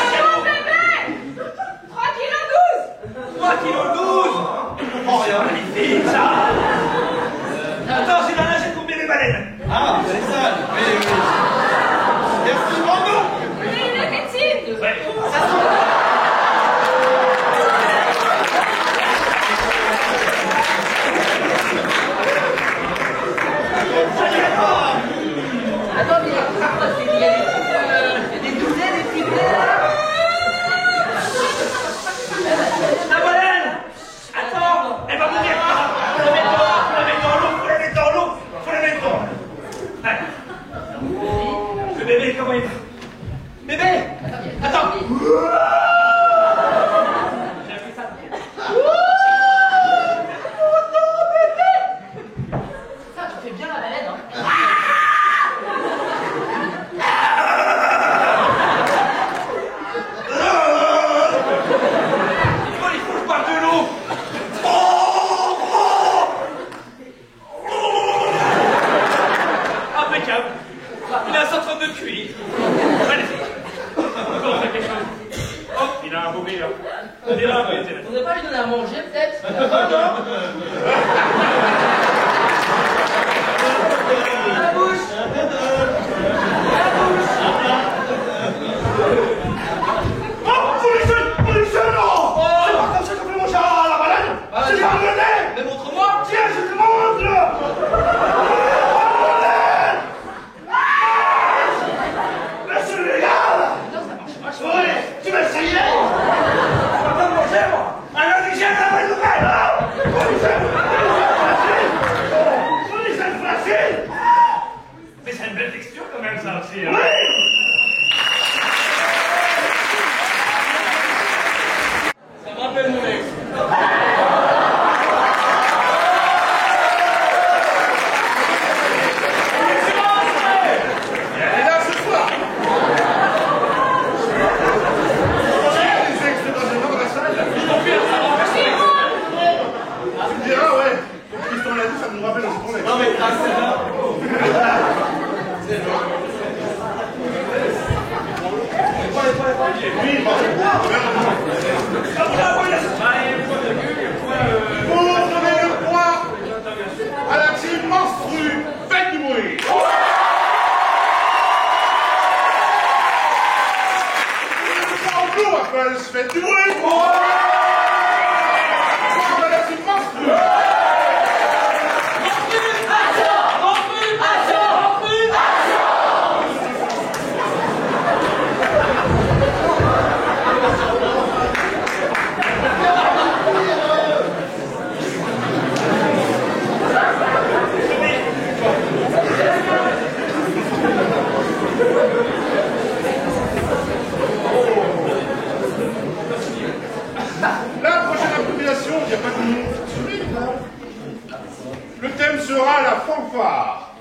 un beau rire. On dirait un peu intéressant. Vous n'avez pas lui donner à manger, peut-être? Ah non. La bouche! La bouche! Oh, police, non! C'est pas comme ça qu'on fait manger à la balade! C'est par le nez! Mais montre-moi! Tiens, je te montre là! Monsieur le gars! Non, ça marche pas. Oui, tu vas essayer! On va pas manger, moi! Un indigène, la bonne nouvelle, hein! Police, elle facile! Mais c'est une belle texture quand même, ça aussi, hein? Oui! Ça me rappelle mon ex. Elle est là ce soir. Les ex de dans la salle. Tu me diras, ouais. Comme Tristan l'a dit, ça nous rappelle aussi ton ex. Non mais, ah, c'est là! Oui, pour donner le point à la team Monstru, faites du bruit. Faites du bruit. Pour la team Monstru. La prochaine improvisation, il n'y a pas de nom. Le thème sera la fanfare.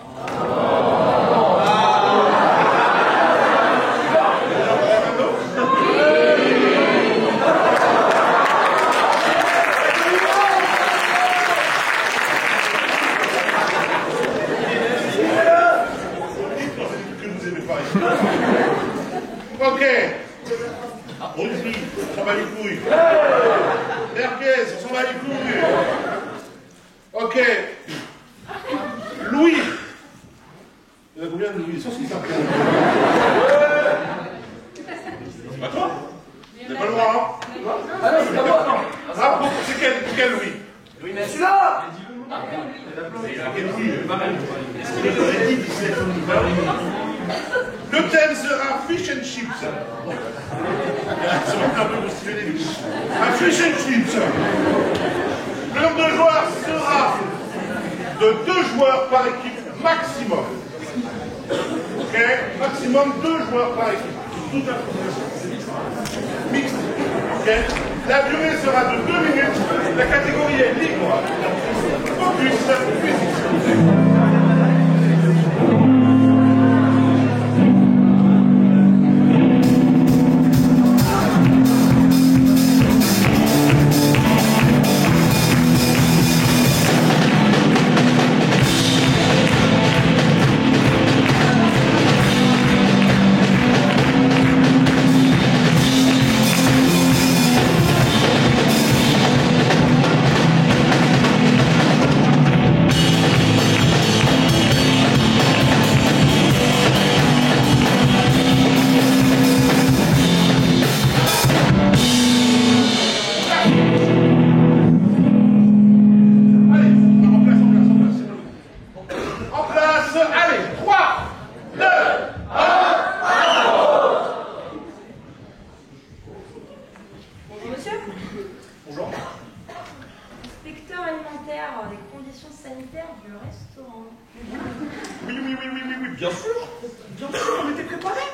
Que vous aimez pas ici. Ok. Olivier, on s'en bat les couilles. Merguez, on s'en bat les couilles. Ok. Louis. Il y en a combien de Louis? Sur ce qui s'appelle. C'est pas toi? C'est pas le droit, hein? Ah non, c'est pas moi, non! Ah, c'est quel Louis? Oui, mais celui-là! Le thème sera fish and chips. Ça va un peu constituer les vies. Un fish and chips. Le nombre de joueurs sera de 2 joueurs par équipe maximum. Ok? Maximum 2 joueurs par équipe. Tout à fait. Mixte. Ok? La durée sera de 2 minutes. La catégorie est libre. Focus. Musique. Bien sûr, on était préparés.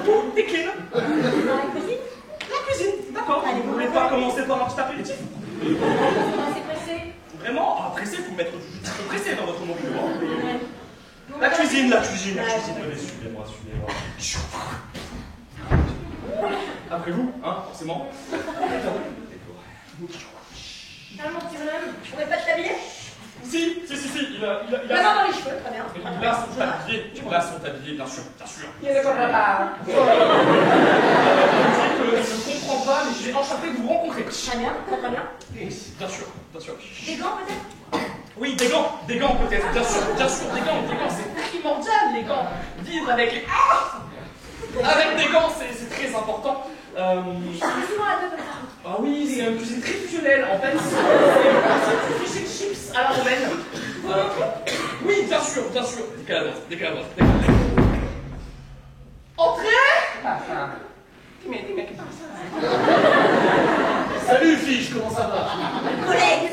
Tout est clean. Dans la cuisine? La cuisine, d'accord. Vous voulez pas commencer par un petit apéritif? C'est pressé. Vraiment? Ah, pressé, faut mettre du jus pressé dans votre nom. Ouais. La cuisine. Suivez-moi. Après vous, hein, forcément. Ah, mon petit bonhomme, on n'est pas de tablier? Si, il a... La main dans les cheveux, très bien. Il a son tablier, bien sûr. Il est comme papa. Des gants peut-être, bien sûr, des gants, c'est primordial, les gants. Vivre avec les... Avec des gants, c'est très important. Ah oui, c'est très fusionnel, en fait. C'est du fichier de chips à la romaine. Oui, bien sûr. Décalage. Entrez! Dis-moi, qu'est-ce que c'est ça? Salut, fiche, comment ça va? Collègue.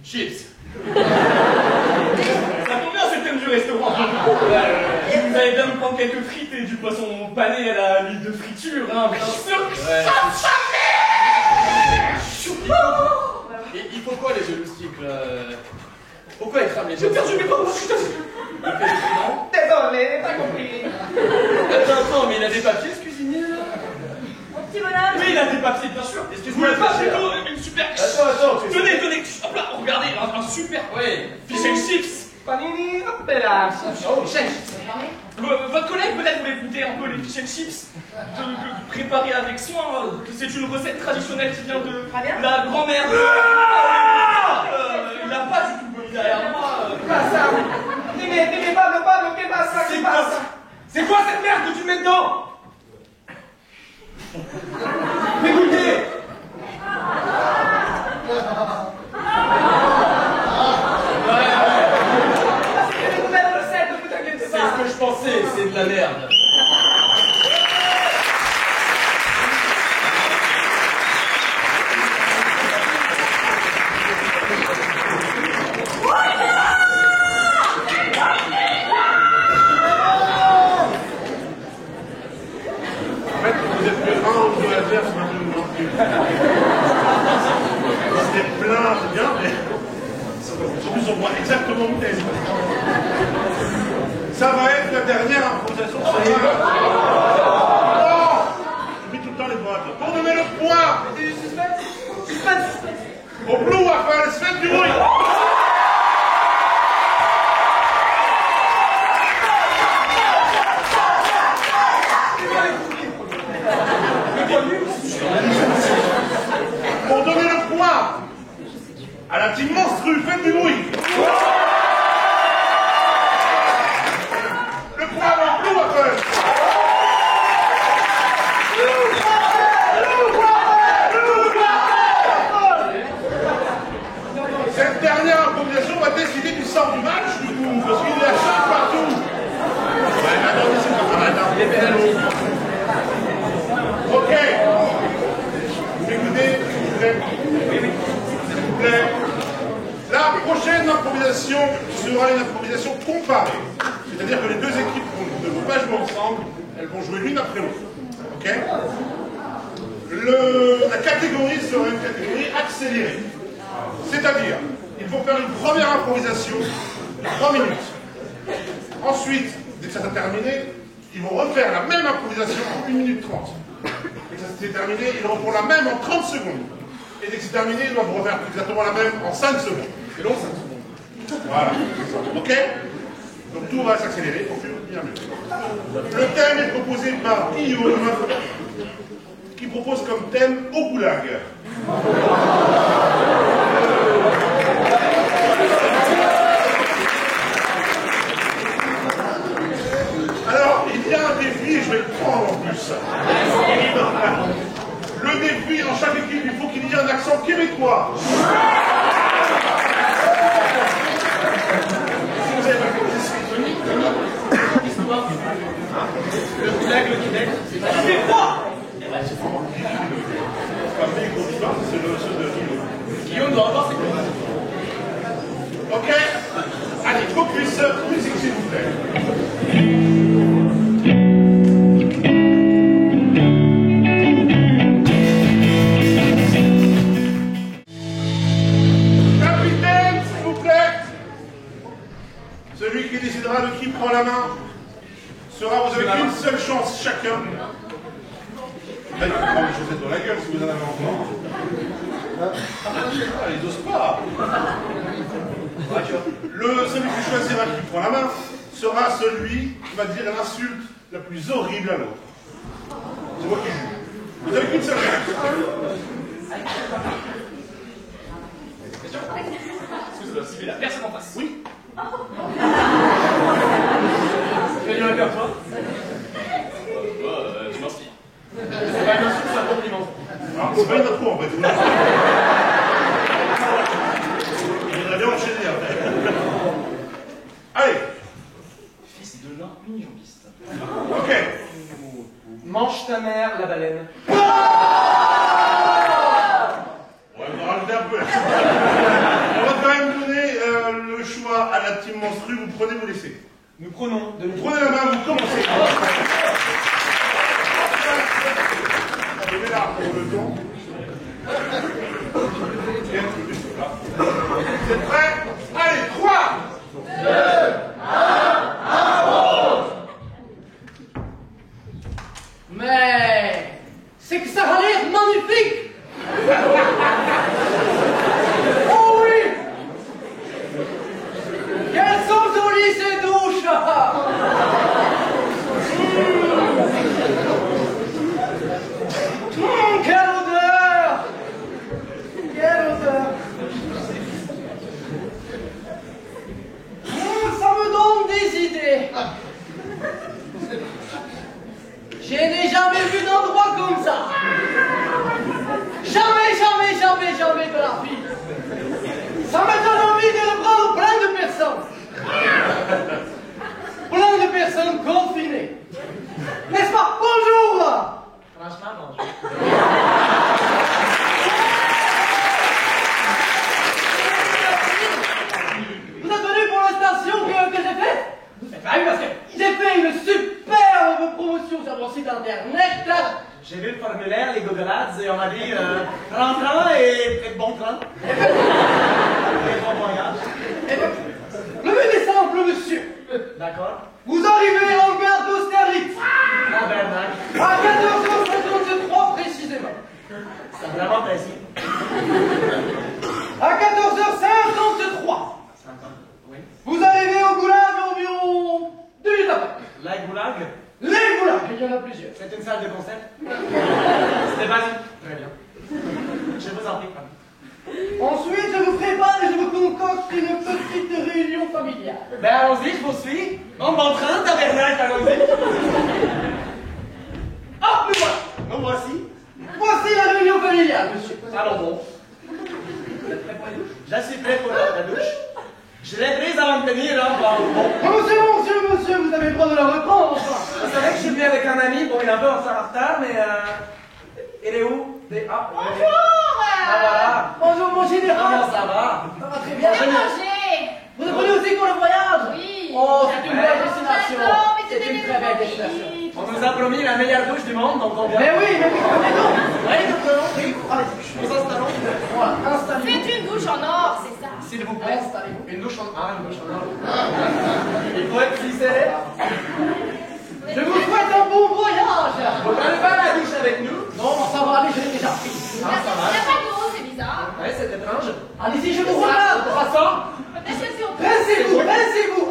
Chips. Ça tombe bien, c'est le thème du restaurant. Vous allez bien me prendre quelques frites et du poisson pané à l'huile de friture, hein, bien sûr. Il faut quoi, les jeux de stick, là? Pourquoi il crame les jeux? J'ai perdu mes pommes, je suis désolé, t'as compris. Attends, mais il a des papiers, ce cuisinier, là? Mon petit bonhomme. Oui, il a des papiers, bien sûr. Excuse-moi, une super... Attends. Tenez, hop là, regardez, un super... Oui, fish and chips. Panini, hop là. Oh, fish and chips. Votre collègue, peut-être, voulait goûter un peu les fish and chips préparés avec soin. C'est une recette traditionnelle qui vient de la grand-mère. Il n'a pas du tout bonne derrière moi. Dime, Pablo, ¿qué pasa? C'est quoi cette merde que tu mets dedans? Écoutez! C'est une nouvelle recette, ne vous inquiétez pas. C'est ce que je pensais, c'est de la merde. C'était plein, c'est bien, mais en plus on voit exactement où t'es. Ça va être la dernière improvisation. J'oublie tout le temps les boîtes. Pour donner le point. Suspense. Au blue, Raphaël, faites du bruit. Pour donner le point à la team monstrue, faites du bruit. Le point avant Blue Apple. Cette dernière improvisation va décider du sort du match, du coup, parce qu'il y a 5 partout. Ouais, attendez, c'est pas mal, ok. Vous m'écoutez, s'il vous plaît. La prochaine improvisation sera une improvisation comparée. C'est-à-dire que les deux équipes ne vont pas jouer ensemble, elles vont jouer l'une après l'autre. Ok? La catégorie sera une catégorie accélérée. C'est-à-dire, il faut faire une première improvisation de 3 minutes. Ensuite, dès que ça sera terminé, ils vont refaire la même improvisation en 1 minute 30. Et ça c'est terminé, ils refont la même en 30 secondes. Et dès que c'est terminé, ils doivent refaire exactement la même en 5 secondes. Et non 5 secondes. Voilà. Ok? Donc tout va s'accélérer au fur et à mesure. Le thème est proposé par Guillaume, qui propose comme thème au goulag. Alors, il y a un défi, je vais le prendre en plus. Le défi, dans chaque équipe, il faut qu'il y ait un accent québécois. Si vous avez pas compris, c'est Tony, l'histoire. Le goulag, le Québec, c'est pas québécois. C'est le Guillaume doit avoir ses cours. Ok? Allez, focus, musique s'il vous plaît. Capitaine, s'il vous plaît. Celui qui décidera de qui prend la main sera, vous avez qu'une seule chance chacun. Là, il faut prendre les chaussettes dans la gueule si vous en avez encore. Ils n'osent pas. Celui qui choisira qui prend la main sera celui qui va dire l'insulte la plus horrible à l'autre. C'est moi qui juge. Vous n'avez qu'une seule chance. Sylvie, la personne en face. Oui. Tu vas dire un cœur, toi? Tu m'inspires. C'est pas bien sûr, c'est un compliment. Alors, c'est pas une intro en fait. Il faudrait bien enchaîner après. Allez. Fils de l'un unijambiste. Ok. Mange ta mère, la baleine. Ouais, on va rajouter un peu. On va quand même donner le choix à la team menstrue. Vous prenez, vous laissez. Nous prenons de Vous prenez la main, vous commencez. Je mets là pour le temps. Vous êtes prêts? Allez, 3, 2, 1, Mais c'est que ça a l'air magnifique. Oh oui. Quelles sont jolies ces douches. Quelle odeur. Quelle odeur. Ça me donne des idées. Je n'ai jamais vu d'endroit comme ça. Jamais, jamais, jamais, jamais de la vie. Ça me donne envie de le prendre plein de personnes. Plein de personnes confinées. N'est-ce pas? Bonjour. Franchement, bonjour. Vous êtes venu pour la station que j'ai faite? Ah oui, parce que j'ai fait une superbe promotion sur mon site internet. J'ai vu le formulaire, les gogolades, et on m'a dit rentrant et très bon train. Et bon voyage. Le but est simple, monsieur. D'accord. Vous arrivez en gare d'Austerlitz En Bernac. à 14h53 précisément. C'est vraiment précis. À 14h53. Oui. Vous arrivez au Goulag environ 2 minutes après. La goulag, Les Goulags, il y en a plusieurs. c'est une salle de concert. C'était basique. Très bien. Je vous en prie. Ensuite, je vous prépare et je vous concocte une petite réunion familiale. Ben allons-y, je vous suis. En bon train, tabernacle, allons-y. Ah, mais voilà. Nous voici. Voici la réunion familiale, monsieur. Allons bon. Vous êtes prêt pour la douche? Je suis prêt pour la douche. Je l'ai prise avant de venir, là. Bon. Oh, monsieur, vous avez le droit de la reprendre, enfin. Vous savez que je suis venu avec un ami. Bon, il est un peu en retard, mais il est où? Ah, voilà. Bonjour, mon général. Comment ça va? Ça va très bien. Bien mangé. Vous êtes venu aussi pour le voyage? Oui. Oh, c'est une belle destination. J'adore, mais C'est une très belle destination. On nous a promis la meilleure douche du monde, donc on vient. Mais oui, donc. Oui, naturellement. Oui, allez-y. Nous installons. Voilà, installez-vous. Faites une douche en or, c'est ça. S'il vous plaît. Installez-vous. Une douche en or. Il faut être si serré. Je vous souhaite un bon voyage. Vous prenez pas la douche avec nous? Non, ça va aller, je l'ai déjà pris. Il n'y a pas d'eau, c'est bizarre. Ouais, c'est étrange. Allez-y, je vous regarde. Passons. Peut-être que si on peut. Rincez-vous.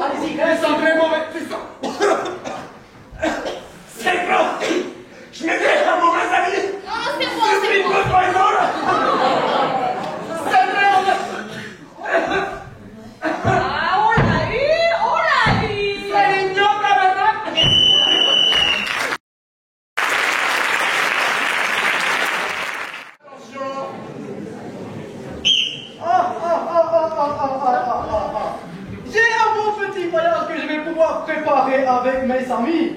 Allez-y, Ils sont rincez-vous. très mauvais. C'est bon. Je m'étais un mauvais ami. Non, c'est bon, Je suis c'est une bon. bonne poison. C'est vrai, Ah, on l'a eu. c'est une autre tabernacle. attention. J'ai un bon petit voyage que je vais pouvoir préparer avec mes amis.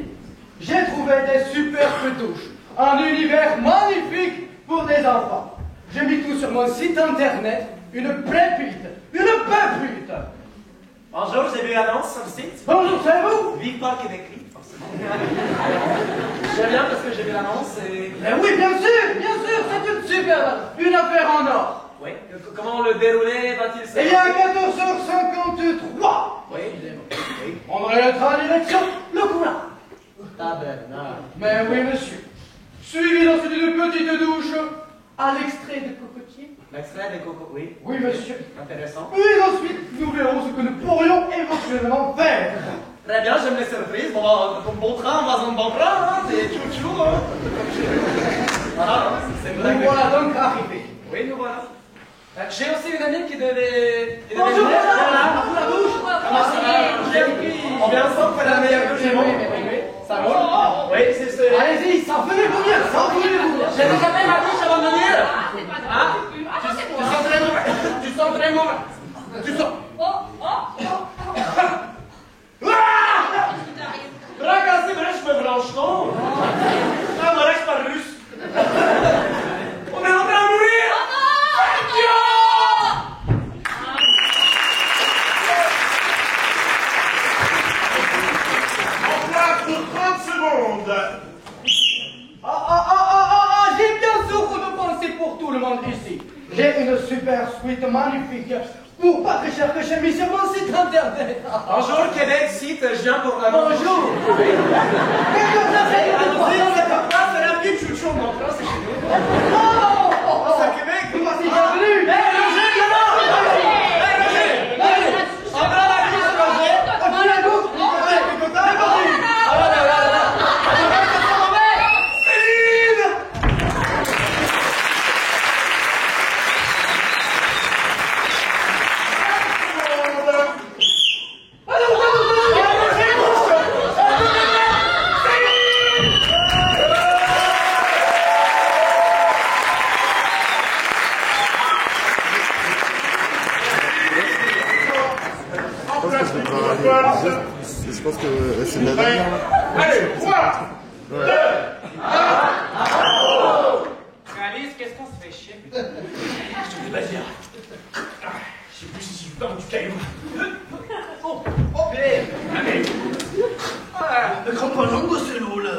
J'ai trouvé des superbes douches. Un univers magnifique pour des enfants. J'ai mis tout sur mon site internet. Une pépite. Une pépite. Bonjour, j'ai vu l'annonce sur le site. Bonjour, c'est vous? Vive pas Québécois, forcément. J'aime bien parce que j'ai vu l'annonce et... Mais oui, bien sûr, c'est une superbe. Une affaire en or. Oui. Comment le déroulé va-t-il se Et à 14h53. Oui, évidemment. Oui. On va être en direction le Goulard. Tabernacle. Mais oui, monsieur. Suivi ensuite d'une petite douche à l'extrait de cocotier. L'extrait des cocos, oui. Oui, monsieur. Intéressant. Puis ensuite, nous verrons ce que nous pourrions éventuellement faire. Très bien, j'aime les surprises. Bon train, on va dans le bon train, hein. C'est chou-chou, hein. Voilà, c'est une Nous blague. voilà donc arrivés. Oui, nous voilà. J'ai aussi une amie qui devait... Bonjour, venir. madame. La douche. Comment ça va? On vient ensemble pour la meilleure douche du monde. Ça roule? Oui, c'est ça. Allez-y, s'en venez vous bien, s'en venez vous bien. J'ai déjà fait ma douche avant de venir. Ah, Tu sens très mauvais. Tu sens très mauvais. Tu sens... Ragazzi, mes cheveux blancs, non? Ah, me reste pas russe. On est en train de mourir. En place de 30 secondes. J'ai bien sûr de penser pour tout le monde ici. J'ai une super suite magnifique. Pour pas très cher que j'ai mis sur mon site internet. Bonjour, Québec, site, je viens pour la... Bonjour. Allons-y, on est en place, c'est la petite chouchou, mon frère, c'est chez nous. C'est à Québec. Voici bienvenue. Roger, Roger! On prend la douche, Roger! On prend la douche. Je pense que c'est de la dernière là. Allez, 3, 2, 1. Réalise, qu'est-ce qu'on se fait chier, putain? Je te vais dire. Je sais plus si je parle du caillou. Oh, allez. Les compagnons de cellule,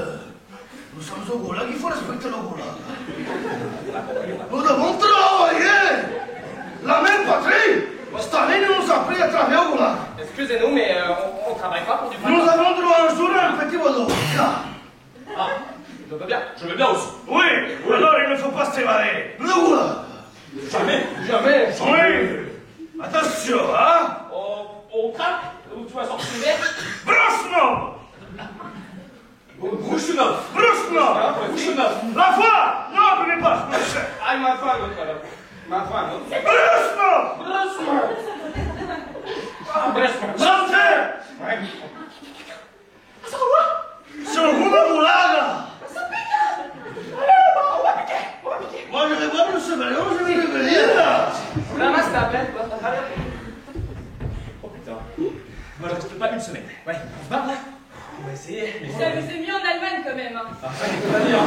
nous sommes au goulag, il faut respecter le goulag. Nous devons travailler. La même patrie, Staline nous a pris à travailler au goulag. Excusez-nous, mais on travaille pas pour du Nous avons droit un jour à un petit boulot. Ah, je veux bien aussi. Oui, alors il ne faut pas s'évader. Le goulag. Jamais. Oui. Attention, hein. On craque, ou tu vas sortir vert. Brassement. Brouche-neuf. Brassement. La foi. Non, ne n'est pas. Ah, ma foi, l'autre, alors. Ma foi, l'autre. Brassement. Santé. C'est le goulag. Moi, je vais voir le sommeil, je vais réveiller là. Ramasse ta bête, toi. Oh putain. Moi, je reste pas une semaine. Ouais, on se barre là. On va essayer. C'est mieux en Allemagne quand même. Hein. Ah, ça, je peux pas dire.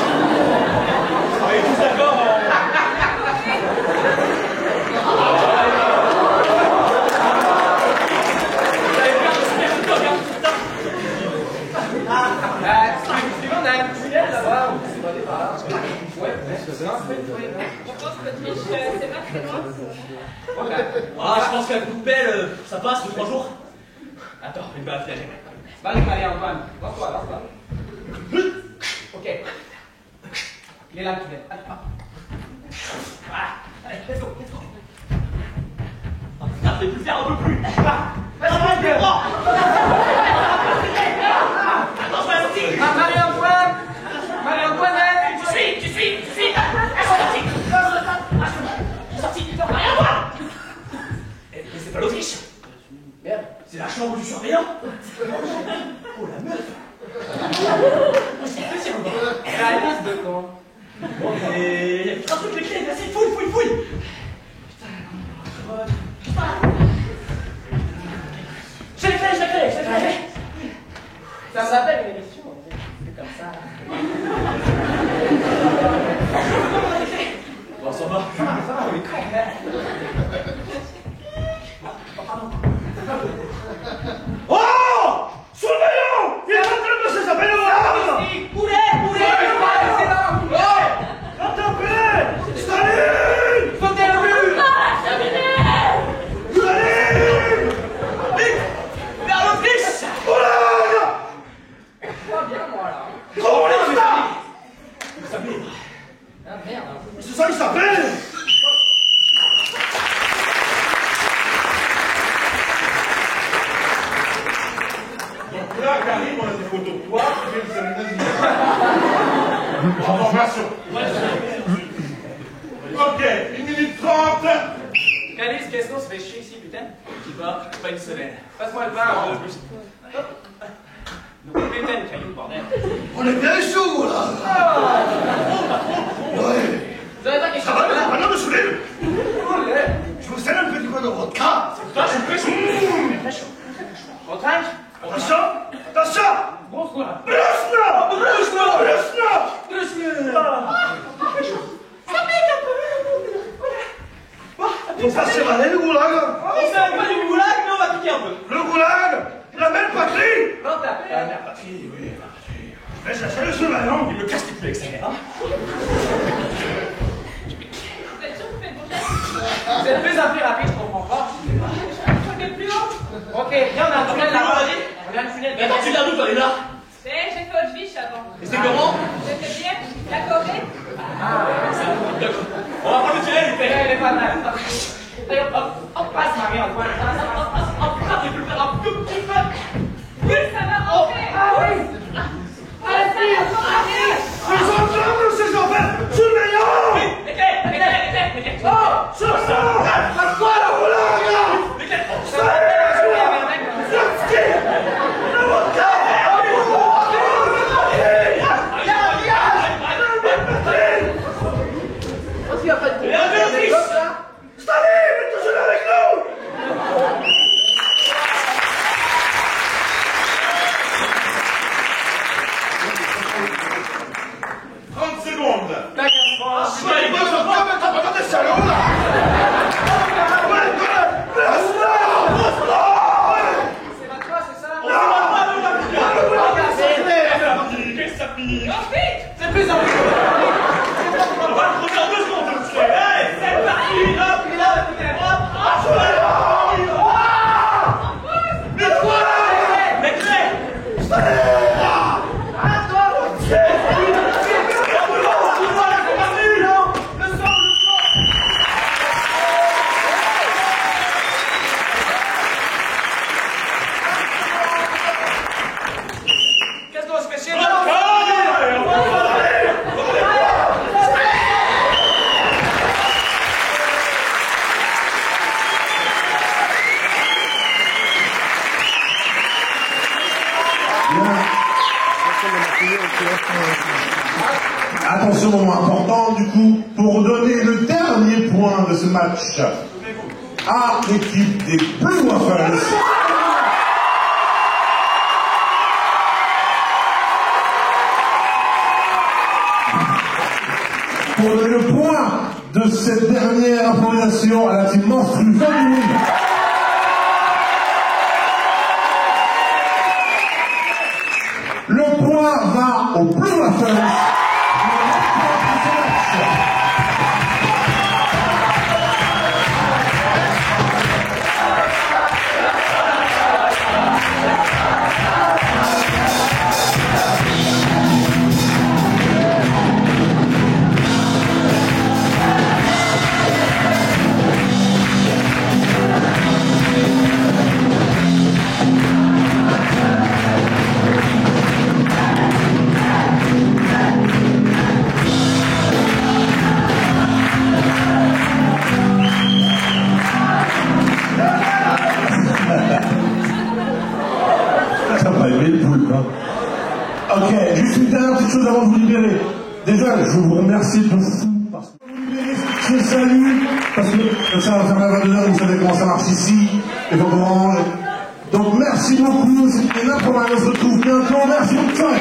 On est tous d'accord. Je pense qu'un coup de pelle, ça passe de 3 jours. Attends, une baffe, là, vas-y, Marie-Antoine. Lance-toi. Ok. Il est là, tu viens. Allez, let's go. Oh putain, je vais plus faire un peu plus. Vas-y, attends, vas-y. Marie-Antoine, tu suis. Sorti, putain, Marie-Antoine. Mais c'est pas l'Autriche. Merde, c'est la chambre du surveillant. Oh la meuf. C'est sûr. Réalise de quand? Bon, mais il y a plus un truc, les clés, vas-y, fouille. Putain. J'ai les clés. Ça me rappelle une émission, c'est comme ça. Bon, ça va, on est con. Oh! Surveillant! Il est en train de se taper le goulag! Poulet! Rattrapez! Staline! Sautez la rue! Staline! Vite! Vers l'Autriche! Goulag! Pas bien, moi, là. Communista! Il s'appelle. Ah, merde. C'est ça qu'il s'appelle! Donc là, Karim, on a des photos de toi, tu viens de Saline Nazir. En formation. Ok, 1 minute 30. Calice, qu'est-ce qu'on se fait chier ici, putain? Qui va? Pas une semaine. Passe-moi le pain, un peu plus. Putain de cailloux, bordel. On est bien chaud, là. Ouais. Vous avez pas quelque Ça chose va, là? maintenant, monsieur Lille? Je vous sers un petit peu de vodka. Toi, je suis très chaud. Très chaud. On trinque? Attention, attention. Grosse quoi? Brusna. Ça pique un peu. Ça, c'est valé, le goulag. On sait pas du goulag, mais on va piquer un peu. Le goulag, la même patrie. Non, t'as La patrie, oui, la patrie. Mais ça, c'est le surveillant. Il me casse les plus extérieurs, hein? Vous êtes sûr que vous faites vos gestes? Vous êtes plus appris rapide, je comprends pas. Je fais plus haut. Ok, viens, on a un tunnel là-bas. On a un tunnel. Mais attends, tu l'as d'où, toi, là? J'ai fait Auschwitz avant. Et c'est comment? J'ai fait bien la Corée. On va prendre le tunnel, il est pas mal. Allez, hop, passe, Marie, on va. Hop, il peut le faire un tout petit peu. Oui, ça va rentrer. Ah oui! Allez, Ils sont ensemble, ces enfants. Surveillant. Oui, les clés. Oh, ça. Passe-toi, le goulag. Les clés. Zlotski. Le vodka. Parce qu'il n'y a pas de Et la Béatrice. Staline, est toujours avec nous. 30 secondes. C'est plus en plus. On va le creuser en 2 secondes. Allez, c'est parti. Hop, les clés. Qu'est-ce qu'on se fait chier? Attention, moment important, du coup, pour donner le dernier point de ce match à l'équipe des Blue Waffles. Pour donner le point de cette dernière improvisation à la team monstrueuse féminine. Le point va aux Blue Waffles. Ça va aimer le poule, quoi. Ok, juste une dernière petite chose avant de vous libérer. Déjà, je vous remercie de fou parce que vous libérez, je salue, parce que ça va faire 22h, vous savez comment ça marche ici, et faut qu'on range. Donc merci beaucoup, c'était n'importe quoi, on se retrouve bientôt, merci beaucoup.